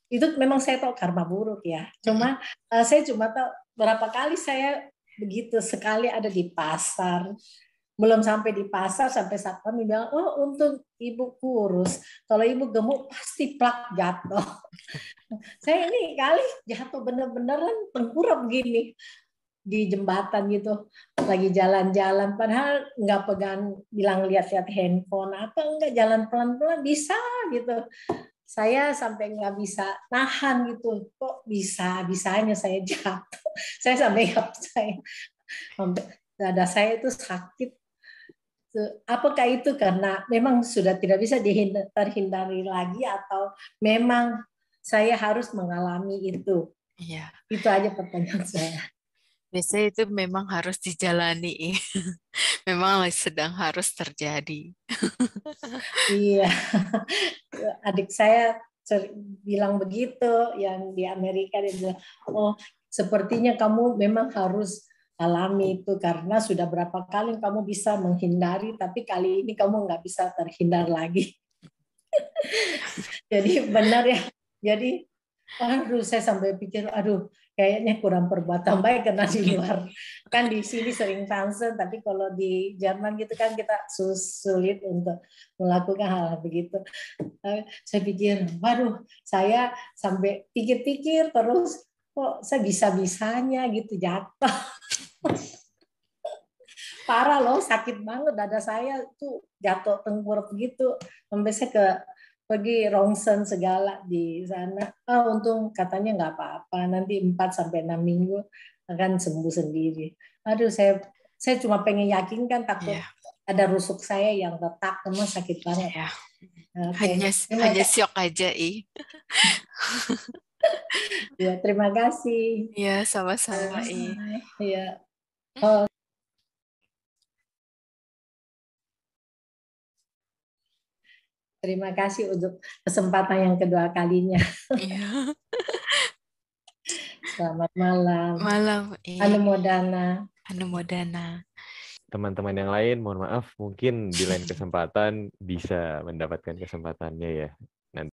itu memang saya tahu karma buruk ya. Cuma saya cuma tahu berapa kali saya begitu, sekali ada di pasar. Belum sampai di pasar, sampai saat kami bilang, oh untung ibu kurus. Kalau ibu gemuk pasti plak jatuh. Saya ini kali jatuh bener-beneran tengkurap gini di jembatan gitu. Lagi jalan-jalan, padahal nggak pegang, bilang lihat-lihat handphone apa, enggak, jalan pelan-pelan bisa gitu. Saya sampai nggak bisa nahan gitu. Kok bisanya saya jatuh. Saya sampai nggak percaya. Dada saya itu sakit. Apakah itu karena memang sudah tidak bisa terhindari lagi, atau memang saya harus mengalami itu? Iya. Itu aja pertanyaan saya. Biasanya itu memang harus dijalani. Memang sedang harus terjadi. Iya. Adik saya bilang begitu, yang di Amerika, dia bilang, oh sepertinya kamu memang harus alami itu karena sudah berapa kali kamu bisa menghindari, tapi kali ini kamu nggak bisa terhindar lagi. Jadi benar ya. Jadi aduh, saya sampai pikir, aduh, kayaknya kurang perbuatan baik karena di luar. Kan di sini sering Tansen, tapi kalau di Jerman gitu kan kita sulit untuk melakukan hal begitu. Saya pikir, waduh, saya sampai pikir-pikir terus, kok saya bisa-bisanya gitu jatuh. Parah loh, sakit banget dada saya tuh jatuh tengkurap gitu. Sampai saya pergi rongsen segala di sana. Untung katanya nggak apa-apa. Nanti 4-6 minggu akan sembuh sendiri. Aduh, saya cuma pengen yakinkan takut ada rusuk saya yang retak, emang sakit banget. Ya. Okay. Hanya syok aja, Ya, terima kasih. Ya, sama-sama, Ya. Terima kasih untuk kesempatan yang kedua kalinya. Iya. Selamat malam. Malam. Anumodana. Teman-teman yang lain, mohon maaf, mungkin di lain kesempatan bisa mendapatkan kesempatannya ya.